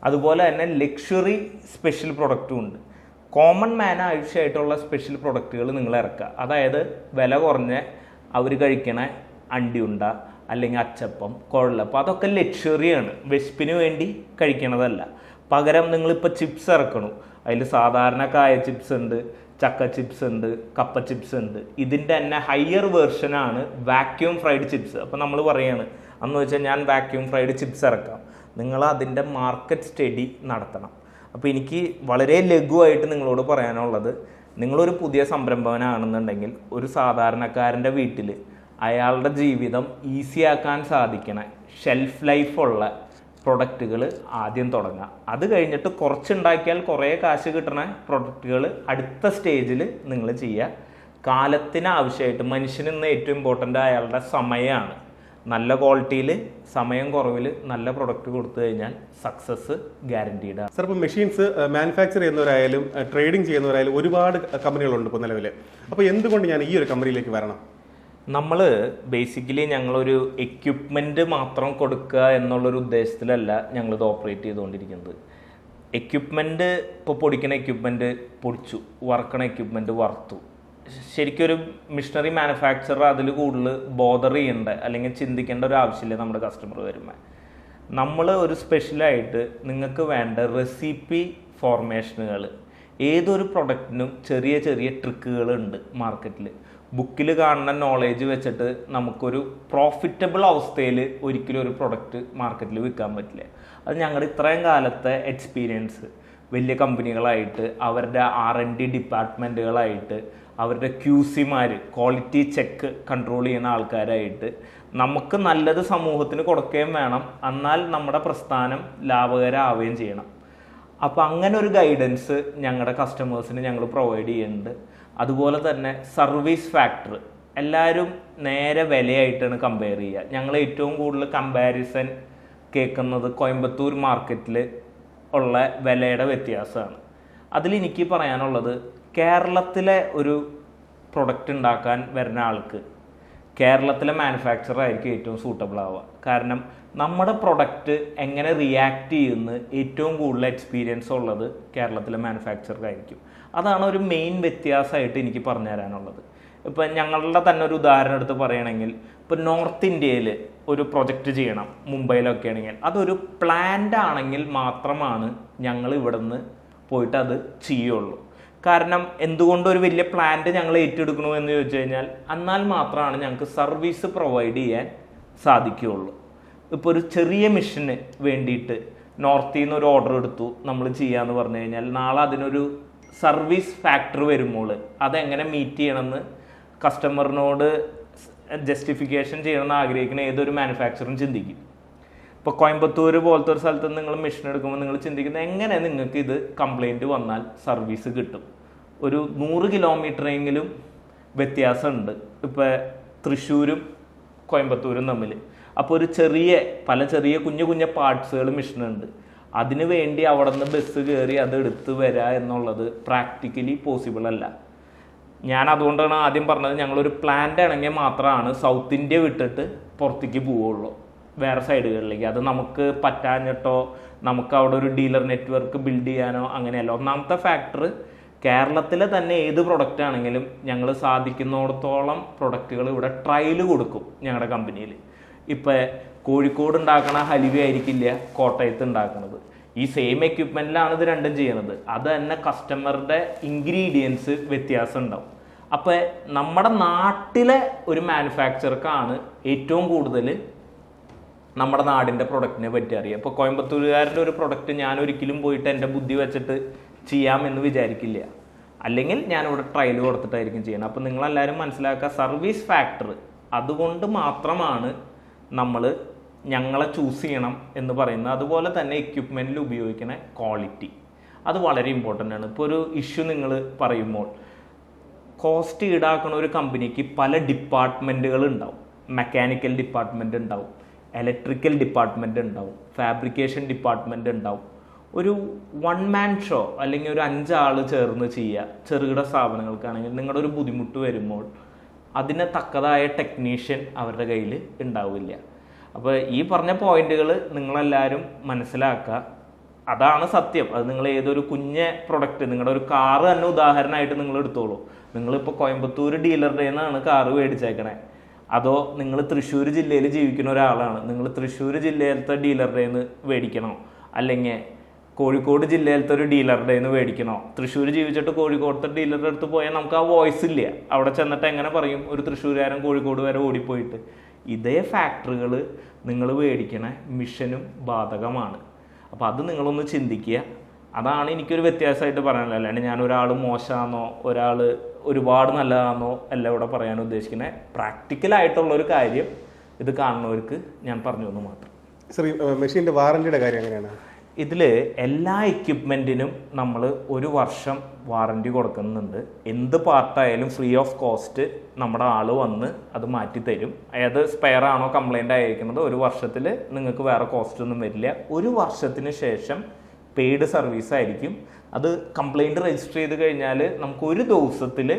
അതുപോലെ തന്നെ ലക്ഷറി സ്പെഷ്യൽ പ്രൊഡക്റ്റും ഉണ്ട്. കോമൺ മാൻ ആവശ്യമായിട്ടുള്ള സ്പെഷ്യൽ പ്രൊഡക്റ്റുകൾ നിങ്ങൾ ഇറക്കുക. അതായത് വില കുറഞ്ഞ അവർ കഴിക്കണ അണ്ടിയുണ്ട അല്ലെങ്കിൽ അച്ചപ്പം, കുഴലപ്പം, അതൊക്കെ ലക്ഷറിയാണ്, വിശപ്പിന് വേണ്ടി കഴിക്കണതല്ല. പകരം നിങ്ങളിപ്പോൾ ചിപ്സ് ഇറക്കണു, അതിൽ സാധാരണ കായ ചിപ്സ് ഉണ്ട്, ചക്ക ചിപ്സ് ഉണ്ട്, കപ്പ ചിപ്സ് ഉണ്ട്. ഇതിൻ്റെ തന്നെ ഹയർ വേർഷനാണ് വാക്യൂം ഫ്രൈഡ് ചിപ്സ്. അപ്പോൾ നമ്മൾ പറയാണ് അന്ന് വെച്ചാൽ ഞാൻ വാക്യൂം ഫ്രൈഡ് ചിപ്സ് ഇറക്കാം. നിങ്ങൾ അതിൻ്റെ മാർക്കറ്റ് സ്റ്റഡി നടത്തണം. അപ്പോൾ എനിക്ക് വളരെ ലഘുവായിട്ട് നിങ്ങളോട് പറയാനുള്ളത്, നിങ്ങളൊരു പുതിയ സംരംഭകനാണെന്നുണ്ടെങ്കിൽ ഒരു സാധാരണക്കാരൻ്റെ വീട്ടിൽ അയാളുടെ ജീവിതം ഈസിയാക്കാൻ സാധിക്കണ ഷെൽഫ് ലൈഫുള്ള പ്രൊഡക്റ്റുകൾ ആദ്യം തുടങ്ങുക. അത് കഴിഞ്ഞിട്ട് കുറച്ചുണ്ടാക്കിയാൽ കുറേ കാശ് കിട്ടണ പ്രൊഡക്റ്റുകൾ അടുത്ത സ്റ്റേജിൽ നിങ്ങൾ ചെയ്യുക. കാലത്തിന് ആവശ്യമായിട്ട് മനുഷ്യന് ഇന്ന് ഏറ്റവും ഇമ്പോർട്ടൻ്റ് അയാളുടെ സമയമാണ്. നല്ല ക്വാളിറ്റിയിൽ സമയം കുറവിൽ നല്ല പ്രൊഡക്റ്റ് കൊടുത്തു കഴിഞ്ഞാൽ സക്സസ് ഗ്യാരണ്ടീഡ്. സാർ, ഇപ്പോൾ മെഷീൻസ് മാനുഫാക്ചർ ചെയ്യുന്നവരായാലും ട്രേഡിംഗ് ചെയ്യുന്നവരായാലും ഒരുപാട് കമ്പനികളുണ്ട് ഇപ്പോൾ നിലവിൽ. അപ്പോൾ എന്തുകൊണ്ട് ഞാൻ ഈ ഒരു കമ്പനിയിലേക്ക് വരണം? നമ്മൾ ബേസിക്കലി ഞങ്ങളൊരു എക്യുപ്മെൻറ്റ് മാത്രം കൊടുക്കുക എന്നുള്ളൊരു ഉദ്ദേശത്തിലല്ല ഞങ്ങളിത് ഓപ്പറേറ്റ് ചെയ്തുകൊണ്ടിരിക്കുന്നത്. എക്യുപ്മെൻറ്റ് ഇപ്പോൾ പൊടിക്കണ എക്യുപ്മെൻറ്റ് പൊടിച്ചു, വറുക്കണ എക്യുപ്മെൻറ്റ് വറുത്തു. ശരിക്കൊരു മിഷനറി മാനുഫാക്ചറർ അതിൽ കൂടുതൽ ബോദർ ചെയ്യേണ്ട അല്ലെങ്കിൽ ചിന്തിക്കേണ്ട ഒരു ആവശ്യമില്ല നമ്മുടെ കസ്റ്റമർ വരുമ്പോൾ. നമ്മൾ ഒരു സ്പെഷ്യലായിട്ട് നിങ്ങൾക്ക് വേണ്ട റെസിപ്പി ഫോർമേഷനുകൾ, ഏതൊരു പ്രൊഡക്റ്റിനും ചെറിയ ചെറിയ ട്രിക്കുകളുണ്ട് മാർക്കറ്റിൽ. ബുക്കിൽ കാണുന്ന നോളേജ് വെച്ചിട്ട് നമുക്കൊരു പ്രോഫിറ്റബിൾ അവസ്ഥയിൽ ഒരിക്കലും ഒരു പ്രൊഡക്റ്റ് മാർക്കറ്റിൽ വിൽക്കാൻ പറ്റില്ല. അത് ഞങ്ങളുടെ ഇത്രയും കാലത്തെ എക്സ്പീരിയൻസ്, വലിയ കമ്പനികളായിട്ട് അവരുടെ R&D ഡിപ്പാർട്ട്മെൻറ്റുകളായിട്ട് അവരുടെ QCമാർ, ക്വാളിറ്റി ചെക്ക് കൺട്രോൾ ചെയ്യുന്ന ആൾക്കാരായിട്ട് നമുക്ക് നല്ലത് സമൂഹത്തിന് കൊടുക്കുകയും വേണം, എന്നാൽ നമ്മുടെ പ്രസ്ഥാനം ലാഭകരമാവുകയും ചെയ്യണം. അപ്പോൾ അങ്ങനെ ഒരു ഗൈഡൻസ് ഞങ്ങളുടെ കസ്റ്റമേഴ്സിന് ഞങ്ങൾ പ്രൊവൈഡ് ചെയ്യുന്നുണ്ട്. അതുപോലെ തന്നെ സർവീസ് ഫാക്ടർ എല്ലാവരും നേരെ വിലയായിട്ടാണ് കമ്പയർ ചെയ്യുക. ഞങ്ങൾ ഏറ്റവും കൂടുതൽ കമ്പാരിസൺ കേൾക്കുന്നത് കോയമ്പത്തൂർ മാർക്കറ്റിൽ ഉള്ള വിലയുടെ വ്യത്യാസമാണ്. അതിലെനിക്ക് പറയാനുള്ളത്, കേരളത്തിലെ ഒരു പ്രൊഡക്റ്റ് ഉണ്ടാക്കാൻ വരുന്ന ആൾക്ക് കേരളത്തിലെ മാനുഫാക്ചറർ ആയിരിക്കും ഏറ്റവും സൂട്ടബിൾ ആവുക. കാരണം നമ്മുടെ പ്രൊഡക്റ്റ് എങ്ങനെ റിയാക്ട് ചെയ്യുന്ന ഏറ്റവും കൂടുതൽ എക്സ്പീരിയൻസ് ഉള്ളത് കേരളത്തിലെ മാനുഫാക്ചറായിരിക്കും. അതാണ് ഒരു മെയിൻ വ്യത്യാസമായിട്ട് എനിക്ക് പറഞ്ഞു തരാനുള്ളത്. ഇപ്പം ഞങ്ങളുടെ തന്നെ ഒരു ഉദാഹരണം എടുത്ത് പറയുകയാണെങ്കിൽ, ഇപ്പം നോർത്ത് ഇന്ത്യയിൽ ഒരു പ്രൊജക്റ്റ് ചെയ്യണം, മുംബൈയിലൊക്കെ ആണെങ്കിൽ അതൊരു പ്ലാന്റ് ആണെങ്കിൽ മാത്രമാണ് ഞങ്ങൾ ഇവിടുന്ന് പോയിട്ട് അത് ചെയ്യുള്ളൂ. കാരണം എന്തുകൊണ്ട് ഒരു വലിയ പ്ലാന്റ് ഞങ്ങൾ ഏറ്റെടുക്കണു എന്ന് ചോദിച്ചു കഴിഞ്ഞാൽ, എന്നാൽ മാത്രമാണ് ഞങ്ങൾക്ക് സർവീസ് പ്രൊവൈഡ് ചെയ്യാൻ സാധിക്കുകയുള്ളൂ. ഇപ്പോൾ ഒരു ചെറിയ മിഷന് വേണ്ടിയിട്ട് നോർത്തിൽ നിന്ന് ഒരു ഓർഡർ എടുത്തു നമ്മൾ ചെയ്യാമെന്ന് പറഞ്ഞു കഴിഞ്ഞാൽ, നാളെ അതിനൊരു സർവീസ് ഫാക്ടർ വരുമ്പോൾ അതെങ്ങനെ മീറ്റ് ചെയ്യണമെന്ന് കസ്റ്റമറിനോട് ജസ്റ്റിഫിക്കേഷൻ ചെയ്യണമെന്ന് ആഗ്രഹിക്കുന്ന ഏതൊരു മാനുഫാക്ചറും ചിന്തിക്കും. ഇപ്പോൾ കോയമ്പത്തൂർ പോലത്തെ ഒരു സ്ഥലത്ത് നിങ്ങൾ മെഷീൻ എടുക്കുമ്പോൾ നിങ്ങൾ ചിന്തിക്കുന്നത് എങ്ങനെ നിങ്ങൾക്ക് ഇത് കംപ്ലൈൻറ്റ് വന്നാൽ സർവീസ് കിട്ടും. ഒരു 100 കിലോമീറ്ററെങ്കിലും വ്യത്യാസമുണ്ട് ഇപ്പോൾ തൃശ്ശൂരും കോയമ്പത്തൂരും തമ്മിൽ. അപ്പോൾ ഒരു ചെറിയ കുഞ്ഞു പാർട്സുകൾ മെഷീനുണ്ട്. അതിന് വേണ്ടി അവിടെ നിന്ന് ബസ് കയറി അത് എടുത്ത് വരിക എന്നുള്ളത് പ്രാക്ടിക്കലി പോസിബിൾ അല്ല. ഞാൻ അതുകൊണ്ടാണ് ആദ്യം പറഞ്ഞത്, ഞങ്ങളൊരു പ്ലാന്റ് ആണെങ്കിൽ മാത്രമാണ് സൗത്ത് ഇന്ത്യ വിട്ടിട്ട് പുറത്തേക്ക് പോവുള്ളൂ, വേറെ സൈഡുകളിലേക്ക്. അത് നമുക്ക് പറ്റാഞ്ഞിട്ടോ നമുക്ക് അവിടെ ഒരു ഡീലർ നെറ്റ്വർക്ക് ബിൽഡ് ചെയ്യാനോ അങ്ങനെയല്ല. ഒന്നാമത്തെ ഫാക്ടർ, കേരളത്തിലെ തന്നെ ഏത് പ്രൊഡക്റ്റ് ആണെങ്കിലും ഞങ്ങൾ സാധിക്കുന്നിടത്തോളം പ്രൊഡക്റ്റുകൾ ഇവിടെ ട്രയൽ കൊടുക്കും ഞങ്ങളുടെ കമ്പനിയിൽ. ഇപ്പം കോഴിക്കോട് ഉണ്ടാക്കണ ഹലുവ ആയിരിക്കില്ല കോട്ടയത്ത് ഉണ്ടാക്കുന്നത്. ഈ സെയിം എക്യുപ്മെൻറ്റിലാണ് ഇത് രണ്ടും ചെയ്യണത്. അത് തന്നെ കസ്റ്റമറുടെ ഇൻഗ്രീഡിയൻസ് വ്യത്യാസം ഉണ്ടാവും. അപ്പോൾ നമ്മുടെ നാട്ടിലെ ഒരു മാനുഫാക്ചർക്കാണ് ഏറ്റവും കൂടുതൽ നമ്മുടെ നാടിൻ്റെ പ്രൊഡക്റ്റിനെ പറ്റി അറിയാം. ഇപ്പോൾ കോയമ്പത്തൂരുകാരുടെ ഒരു പ്രൊഡക്റ്റ് ഞാൻ ഒരിക്കലും പോയിട്ട് എൻ്റെ ബുദ്ധി വെച്ചിട്ട് ചെയ്യാമെന്ന് വിചാരിക്കില്ല. അല്ലെങ്കിൽ ഞാനിവിടെ ട്രയൽ കൊടുത്തിട്ടായിരിക്കും ചെയ്യണം. അപ്പോൾ നിങ്ങളെല്ലാവരും മനസ്സിലാക്കുക, സർവീസ് ഫാക്ടർ അതുകൊണ്ട് മാത്രമാണ് നമ്മൾ ഞങ്ങളെ ചൂസ് ചെയ്യണം എന്ന് പറയുന്നത്. അതുപോലെ തന്നെ എക്യുപ്മെൻറ്റിൽ ഉപയോഗിക്കുന്ന ക്വാളിറ്റി അത് വളരെ ഇമ്പോർട്ടൻ്റ് ആണ്. ഇപ്പോൾ ഒരു ഇഷ്യൂ നിങ്ങൾ പറയുമ്പോൾ കോസ്റ്റ് ഈടാക്കുന്ന ഒരു കമ്പനിക്ക് പല ഡിപ്പാർട്ട്മെൻറ്റുകൾ ഉണ്ടാവും. മെക്കാനിക്കൽ ഡിപ്പാർട്ട്മെൻറ്റ് ഉണ്ടാവും, ഇലക്ട്രിക്കൽ ഡിപ്പാർട്ട്മെൻറ്റ് ഉണ്ടാവും, ഫാബ്രിക്കേഷൻ ഡിപ്പാർട്ട്മെൻറ്റ് ഉണ്ടാവും. ഒരു 1 മാൻ ഷോ അല്ലെങ്കിൽ ഒരു 5 ആൾ ചേർന്ന് ചെയ്യുക ചെറുകിട സ്ഥാപനങ്ങൾക്കാണെങ്കിൽ നിങ്ങളുടെ ഒരു ബുദ്ധിമുട്ട് വരുമ്പോൾ അതിന് തക്കതായ ടെക്നീഷ്യൻ അവരുടെ കയ്യിൽ ഉണ്ടാവില്ല. അപ്പോൾ ഈ പറഞ്ഞ പോയിന്റുകൾ നിങ്ങളെല്ലാവരും മനസ്സിലാക്കുക. അതാണ് സത്യം. അത് നിങ്ങൾ ഏതൊരു കുഞ്ഞ് പ്രൊഡക്റ്റ്, നിങ്ങളുടെ ഒരു കാറ് തന്നെ ഉദാഹരണമായിട്ട് നിങ്ങൾ എടുത്തോളൂ. നിങ്ങളിപ്പോൾ കോയമ്പത്തൂർ ഡീലറുടെ നിന്നാണ് കാറ് മേടിച്ചേക്കണേ, അതോ നിങ്ങൾ തൃശ്ശൂർ ജില്ലയിൽ ജീവിക്കുന്ന ഒരാളാണ്, നിങ്ങൾ തൃശ്ശൂർ ജില്ലയിലത്തെ ഡീലറുടെ നിന്ന് മേടിക്കണോ, അല്ലെങ്കിൽ കോഴിക്കോട് ജില്ലയിലത്തെ ഒരു ഡീലറുടെ നിന്ന് മേടിക്കണോ? തൃശ്ശൂർ ജീവിച്ചിട്ട് കോഴിക്കോടത്തെ ഡീലറുടെ അടുത്ത് പോയാൽ നമുക്ക് ആ വോയിസ് ഇല്ല. അവിടെ ചെന്നിട്ട് എങ്ങനെ പറയും ഒരു തൃശ്ശൂരുകാരൻ കോഴിക്കോട് വരെ ഓടിപ്പോയിട്ട്? ഇതേ ഫാക്ടറികൾ നിങ്ങൾ മേടിക്കണ മിഷനും ബാധകമാണ്. അപ്പോൾ അത് നിങ്ങളൊന്ന് ചിന്തിക്കുക. അതാണ് എനിക്കൊരു വ്യത്യാസമായിട്ട് പറയാനുള്ളത്. അല്ലാണ്ട് ഞാൻ ഒരാൾ മോശമാണെന്നോ ഒരാൾ ഒരുപാട് നല്ലതാണെന്നോ അല്ല ഇവിടെ പറയാൻ ഉദ്ദേശിക്കുന്നത്. പ്രാക്ടിക്കലായിട്ടുള്ളൊരു കാര്യം ഇത് കാണുന്നവർക്ക് ഞാൻ പറഞ്ഞു എന്ന് മാത്രം. മെഷീൻ്റെ വാറണ്ടിയുടെ കാര്യം എങ്ങനെയാണ്? ഇതിൽ എല്ലാ എക്യുപ്മെൻറ്റിനും നമ്മൾ 1 വർഷം വാറണ്ടി കൊടുക്കുന്നുണ്ട്. എന്ത് പാർട്ടായാലും ഫ്രീ ഓഫ് കോസ്റ്റ് നമ്മുടെ ആൾ വന്ന് അത് മാറ്റി തരും. ഏത് സ്പെയർ ആണോ കംപ്ലൈൻ്റ് ആയിരിക്കുന്നത് 1 വർഷത്തിൽ നിങ്ങൾക്ക് വേറെ കോസ്റ്റ് ഒന്നും വരില്ല. 1 വർഷത്തിന് ശേഷം പെയ്ഡ് സർവീസ് ആയിരിക്കും. അത് കംപ്ലൈൻറ്റ് രജിസ്റ്റർ ചെയ്ത് കഴിഞ്ഞാൽ നമുക്ക് 1 ദിവസത്തിൽ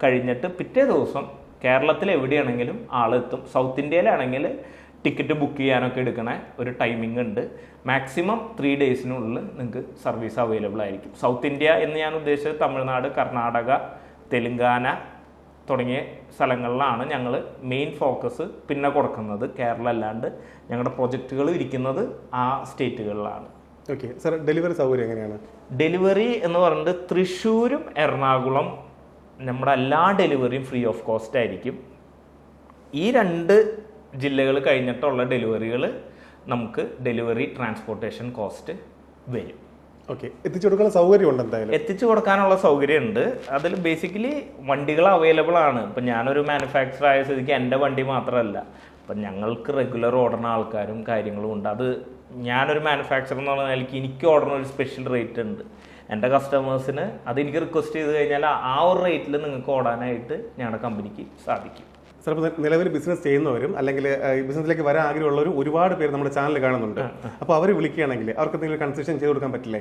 കഴിഞ്ഞിട്ട് പിറ്റേ ദിവസം കേരളത്തിൽ എവിടെയാണെങ്കിലും ആളെത്തും. സൗത്ത് ഇന്ത്യയിലാണെങ്കിൽ ടിക്കറ്റ് ബുക്ക് ചെയ്യാനൊക്കെ എടുക്കണ ഒരു ടൈമിംഗ് ഉണ്ട്. മാക്സിമം 3 ഡേയ്സിനുള്ളിൽ നിങ്ങൾക്ക് സർവീസ് അവൈലബിൾ ആയിരിക്കും. സൗത്ത് ഇന്ത്യ എന്ന് ഞാൻ ഉദ്ദേശിച്ചത് തമിഴ്നാട്, കർണാടക, തെലുങ്കാന തുടങ്ങിയ സ്ഥലങ്ങളിലാണ് ഞങ്ങൾ മെയിൻ ഫോക്കസ് പിന്നെ കൊടുക്കുന്നത്. കേരള അല്ലാണ്ട് ഞങ്ങളുടെ പ്രൊജക്റ്റുകൾ ഇരിക്കുന്നത് ആ സ്റ്റേറ്റുകളിലാണ്. ഓക്കെ സാർ, ഡെലിവറി സൗകര്യം എങ്ങനെയാണ്? ഡെലിവറി എന്ന് പറയുന്നത് തൃശ്ശൂരും എറണാകുളം നമ്മുടെ എല്ലാ ഡെലിവറിയും ഫ്രീ ഓഫ് കോസ്റ്റ് ആയിരിക്കും. ഈ 2 ജില്ലകൾ കഴിഞ്ഞിട്ടുള്ള ഡെലിവറികൾ നമുക്ക് ഡെലിവറി ട്രാൻസ്പോർട്ടേഷൻ കോസ്റ്റ് വരും. ഓക്കെ, എത്തിച്ചു കൊടുക്കാനുള്ള സൗകര്യമുണ്ട്? എന്തായാലും എത്തിച്ചു കൊടുക്കാനുള്ള സൗകര്യമുണ്ട്. അതിൽ ബേസിക്കലി വണ്ടികൾ അവൈലബിൾ ആണ്. ഇപ്പം ഞാനൊരു മാനുഫാക്ചർ ആയ സ്ഥിതിക്ക് എൻ്റെ വണ്ടി മാത്രമല്ല, അപ്പം ഞങ്ങൾക്ക് റെഗുലർ ഓടുന്ന ആൾക്കാരും കാര്യങ്ങളും ഉണ്ട്. അത് ഞാനൊരു മാനുഫാക്ചർ എന്നുള്ള നിലയ്ക്ക് എനിക്ക് ഓർഡറിന് ഒരു സ്പെഷ്യൽ റേറ്റ് ഉണ്ട്. എൻ്റെ കസ്റ്റമേഴ്സിന് അതെനിക്ക് റിക്വസ്റ്റ് ചെയ്ത് കഴിഞ്ഞാൽ ആ ഒരു റേറ്റിൽ നിങ്ങൾക്ക് ഓടാനായിട്ട് ഞങ്ങളുടെ കമ്പനിക്ക് സാധിക്കും. സാർ, ഇപ്പോൾ നിലവിൽ ബിസിനസ് ചെയ്യുന്നവരും അല്ലെങ്കിൽ ഈ ബിസിനസ്സിലേക്ക് വരാൻ ആഗ്രഹമുള്ളവരും ഒരുപാട് പേര് നമ്മുടെ ചാനൽ കാണുന്നുണ്ട്. അപ്പോൾ അവർ വിളിക്കുകയാണെങ്കിൽ അവർക്ക് എന്തെങ്കിലും കൺസെഷൻ ചെയ്ത് കൊടുക്കാൻ പറ്റില്ലേ?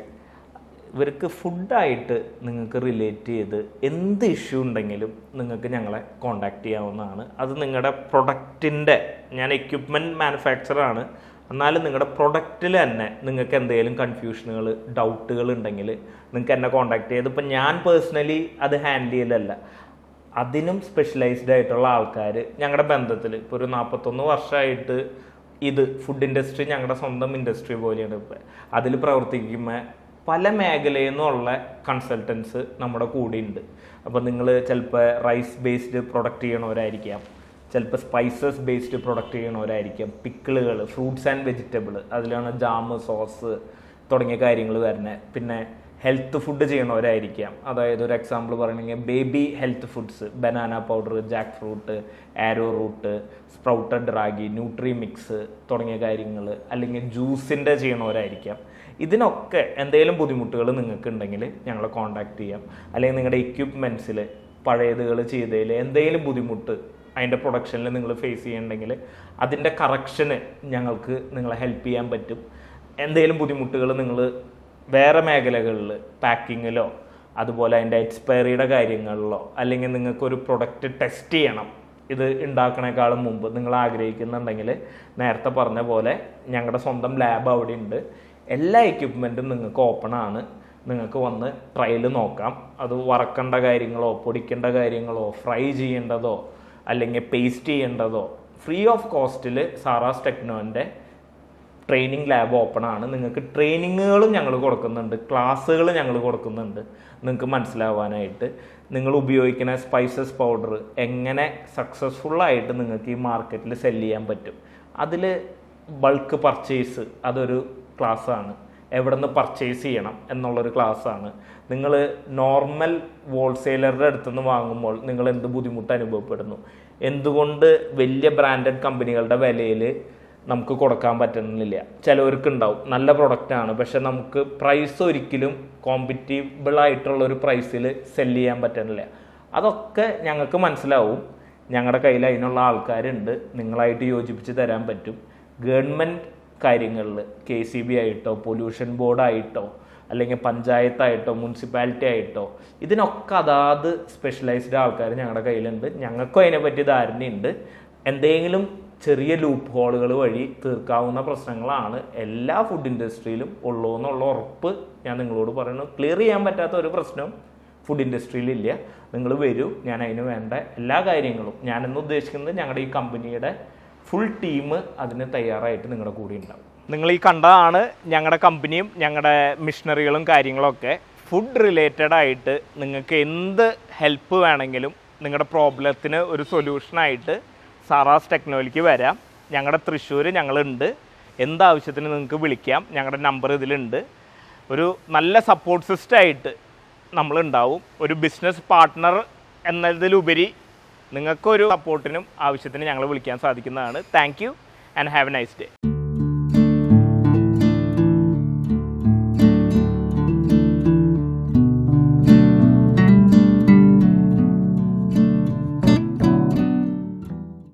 ഇവർക്ക് ഫുഡായിട്ട് നിങ്ങൾക്ക് റിലേറ്റ് ചെയ്ത് എന്ത് ഇഷ്യൂ ഉണ്ടെങ്കിലും നിങ്ങൾക്ക് ഞങ്ങളെ കോണ്ടാക്ട് ചെയ്യാവുന്നതാണ്. അത് നിങ്ങളുടെ പ്രൊഡക്റ്റിൻ്റെ, ഞാൻ എക്യുപ്മെൻറ്റ് മാനുഫാക്ചറാണ്, എന്നാലും നിങ്ങളുടെ പ്രൊഡക്റ്റിൽ തന്നെ നിങ്ങൾക്ക് എന്തെങ്കിലും കൺഫ്യൂഷനുകൾ, ഡൗട്ടുകൾ ഉണ്ടെങ്കിൽ നിങ്ങൾക്ക് എന്നെ കോണ്ടാക്ട് ചെയ്ത്, ഇപ്പം ഞാൻ പേഴ്സണലി അത് ഹാൻഡിൽ ചെയ്യലല്ല, അതിനും സ്പെഷ്യലൈസ്ഡ് ആയിട്ടുള്ള ആൾക്കാർ ഞങ്ങളുടെ ബന്ധത്തിൽ ഇപ്പോൾ ഒരു 41 വർഷമായിട്ട് ഇത് ഫുഡ് ഇൻഡസ്ട്രി ഞങ്ങളുടെ സ്വന്തം ഇൻഡസ്ട്രി പോലെയാണ്. ഇപ്പം അതിൽ പ്രവർത്തിക്കുമ്പോൾ പല മേഖലയിൽ നിന്നുള്ള കൺസൾട്ടൻസ് നമ്മുടെ കൂടെ ഉണ്ട്. അപ്പോൾ നിങ്ങൾ ചിലപ്പോൾ റൈസ് ബേസ്ഡ് പ്രൊഡക്റ്റ് ചെയ്യണവരായിരിക്കാം, ചിലപ്പോൾ സ്പൈസസ് ബേസ്ഡ് പ്രൊഡക്റ്റ് ചെയ്യണവരായിരിക്കാം, പിക്കിളുകൾ, ഫ്രൂട്ട്സ് ആൻഡ് വെജിറ്റബിൾ, അതിലാണ് ജാം, സോസ് തുടങ്ങിയ കാര്യങ്ങൾ വരുന്നത്. പിന്നെ ഹെൽത്ത് ഫുഡ് ചെയ്യണവരായിരിക്കാം, അതായത് ഒരു എക്സാമ്പിൾ പറയണമെങ്കിൽ baby health foods, banana powder, jackfruit, arrowroot, sprouted ragi, nutri mix തുടങ്ങിയ കാര്യങ്ങൾ, അല്ലെങ്കിൽ ജ്യൂസിൻ്റെ ചെയ്യണവരായിരിക്കാം. ഇതിനൊക്കെ എന്തെങ്കിലും ബുദ്ധിമുട്ടുകൾ നിങ്ങൾക്ക് ഉണ്ടെങ്കിൽ ഞങ്ങളെ കോൺടാക്ട് ചെയ്യാം. അല്ലെങ്കിൽ നിങ്ങളുടെ എക്യുപ്മെൻറ്റ്സിൽ പഴയതുകൾ ചെയ്തതിൽ എന്തെങ്കിലും ബുദ്ധിമുട്ട് അതിൻ്റെ പ്രൊഡക്ഷനിൽ നിങ്ങൾ ഫേസ് ചെയ്യുന്നുണ്ടെങ്കിൽ അതിൻ്റെ കറക്ഷന് ഞങ്ങൾക്ക് നിങ്ങളെ ഹെൽപ്പ് ചെയ്യാൻ പറ്റും. എന്തെങ്കിലും ബുദ്ധിമുട്ടുകൾ നിങ്ങൾ വേറെ മേഖലകളിൽ പാക്കിങ്ങിലോ അതുപോലെ അതിൻ്റെ എക്സ്പയറിയുടെ കാര്യങ്ങളിലോ, അല്ലെങ്കിൽ നിങ്ങൾക്കൊരു പ്രൊഡക്റ്റ് ടെസ്റ്റ് ചെയ്യണം ഇത് ഉണ്ടാക്കണേക്കാളും മുമ്പ് നിങ്ങൾ ആഗ്രഹിക്കുന്നുണ്ടെങ്കിൽ നേരത്തെ പറഞ്ഞ പോലെ ഞങ്ങളുടെ സ്വന്തം ലാബ് അവിടെ ഉണ്ട്. എല്ലാ എക്യുപ്മെൻറ്റും നിങ്ങൾക്ക് ഓപ്പൺ ആണ്. നിങ്ങൾക്ക് വന്ന് ട്രയൽ നോക്കാം. അത് വറക്കേണ്ട കാര്യങ്ങളോ പൊടിക്കേണ്ട കാര്യങ്ങളോ ഫ്രൈ ചെയ്യേണ്ടതോ അല്ലെങ്കിൽ പേസ്റ്റ് ചെയ്യേണ്ടതോ ഫ്രീ ഓഫ് കോസ്റ്റിൽ സാറാസ് ടെക്നോൻ്റെ ട്രെയിനിങ് ലാബ് ഓപ്പൺ ആണ്. നിങ്ങൾക്ക് ട്രെയിനിങ്ങുകളും ഞങ്ങൾ കൊടുക്കുന്നുണ്ട്, ക്ലാസ്സുകൾ ഞങ്ങൾ കൊടുക്കുന്നുണ്ട്. നിങ്ങൾക്ക് മനസ്സിലാവാനായിട്ട് നിങ്ങൾ ഉപയോഗിക്കുന്ന സ്പൈസസ് പൗഡർ എങ്ങനെ സക്സസ്ഫുള്ളായിട്ട് നിങ്ങൾക്ക് ഈ മാർക്കറ്റിൽ സെല്ല് ചെയ്യാൻ പറ്റും. അതിൽ ബൾക്ക് പർച്ചേസ് അതൊരു ക്ലാസ്സാണ്. എവിടെ നിന്ന് പർച്ചേസ് ചെയ്യണം എന്നുള്ളൊരു ക്ലാസ്സാണ്. നിങ്ങൾ നോർമൽ ഹോൾസെയിലറുടെ അടുത്തുനിന്ന് വാങ്ങുമ്പോൾ നിങ്ങൾ എന്ത് ബുദ്ധിമുട്ട് അനുഭവപ്പെടുന്നു, എന്തുകൊണ്ട് വലിയ ബ്രാൻഡഡ് കമ്പനികളുടെ വിലയിൽ നമുക്ക് കൊടുക്കാൻ പറ്റുന്നില്ല. ചിലവർക്ക് ഉണ്ടാവും നല്ല പ്രൊഡക്റ്റാണ്, പക്ഷെ നമുക്ക് പ്രൈസ് ഒരിക്കലും കോമ്പറ്റീബിൾ ആയിട്ടുള്ളൊരു പ്രൈസിൽ സെല്ല് ചെയ്യാൻ പറ്റുന്നില്ല. അതൊക്കെ ഞങ്ങൾക്ക് മനസ്സിലാവും. ഞങ്ങളുടെ കയ്യിൽ അതിനുള്ള ആൾക്കാരുണ്ട്, നിങ്ങളായിട്ട് യോജിപ്പിച്ച് തരാൻ പറ്റും. ഗവൺമെൻറ് കാര്യങ്ങളിൽ KCB ആയിട്ടോ പൊല്യൂഷൻ ബോർഡായിട്ടോ അല്ലെങ്കിൽ പഞ്ചായത്തായിട്ടോ മുനിസിപ്പാലിറ്റി ആയിട്ടോ ഇതിനൊക്കെ അതാത് സ്പെഷ്യലൈസ്ഡ് ആൾക്കാർ ഞങ്ങളുടെ കയ്യിലുണ്ട്. ഞങ്ങൾക്കും അതിനെപ്പറ്റി ധാരണയുണ്ട്. എന്തെങ്കിലും ചെറിയ ലൂപ്പ് ഹോളുകൾ വഴി തീർക്കാവുന്ന പ്രശ്നങ്ങളാണ് എല്ലാ ഫുഡ് ഇൻഡസ്ട്രിയിലും ഉള്ളൂ എന്നുള്ള ഉറപ്പ് ഞാൻ നിങ്ങളോട് പറയുന്നു. ക്ലിയർ ചെയ്യാൻ പറ്റാത്ത ഒരു പ്രശ്നവും ഫുഡ് ഇൻഡസ്ട്രിയിലില്ല. നിങ്ങൾ വരൂ, ഞാൻ അതിന് വേണ്ട എല്ലാ കാര്യങ്ങളും, ഞാനെന്ന് ഉദ്ദേശിക്കുന്നത് ഞങ്ങളുടെ ഈ കമ്പനിയുടെ ഫുൾ ടീം അതിന് തയ്യാറായിട്ട് നിങ്ങളുടെ കൂടെ ഉണ്ടാവും. നിങ്ങൾ ഈ കണ്ടതാണ് ഞങ്ങളുടെ കമ്പനിയും ഞങ്ങളുടെ മിഷനറികളും കാര്യങ്ങളൊക്കെ. ഫുഡ് റിലേറ്റഡ് ആയിട്ട് നിങ്ങൾക്ക് എന്ത് ഹെൽപ്പ് വേണമെങ്കിലും നിങ്ങളുടെ പ്രോബ്ലത്തിന് ഒരു സൊല്യൂഷനായിട്ട് സാറാസ് ടെക്നോയിലേക്ക് വരാം. ഞങ്ങളുടെ തൃശ്ശൂർ ഞങ്ങളുണ്ട്. എന്താവശ്യത്തിന് നിങ്ങൾക്ക് വിളിക്കാം. ഞങ്ങളുടെ നമ്പർ ഇതിലുണ്ട്. ഒരു നല്ല സപ്പോർട്ട് സിസ്റ്റമായിട്ട് നമ്മളുണ്ടാവും. ഒരു ബിസിനസ് പാർട്ട്ണർ എന്നതിലുപരി നിങ്ങൾക്കൊരു സപ്പോർട്ടിനും ആവശ്യത്തിന് ഞങ്ങൾ വിളിക്കാൻ സാധിക്കുന്നതാണ്. Thank you and have A nice day.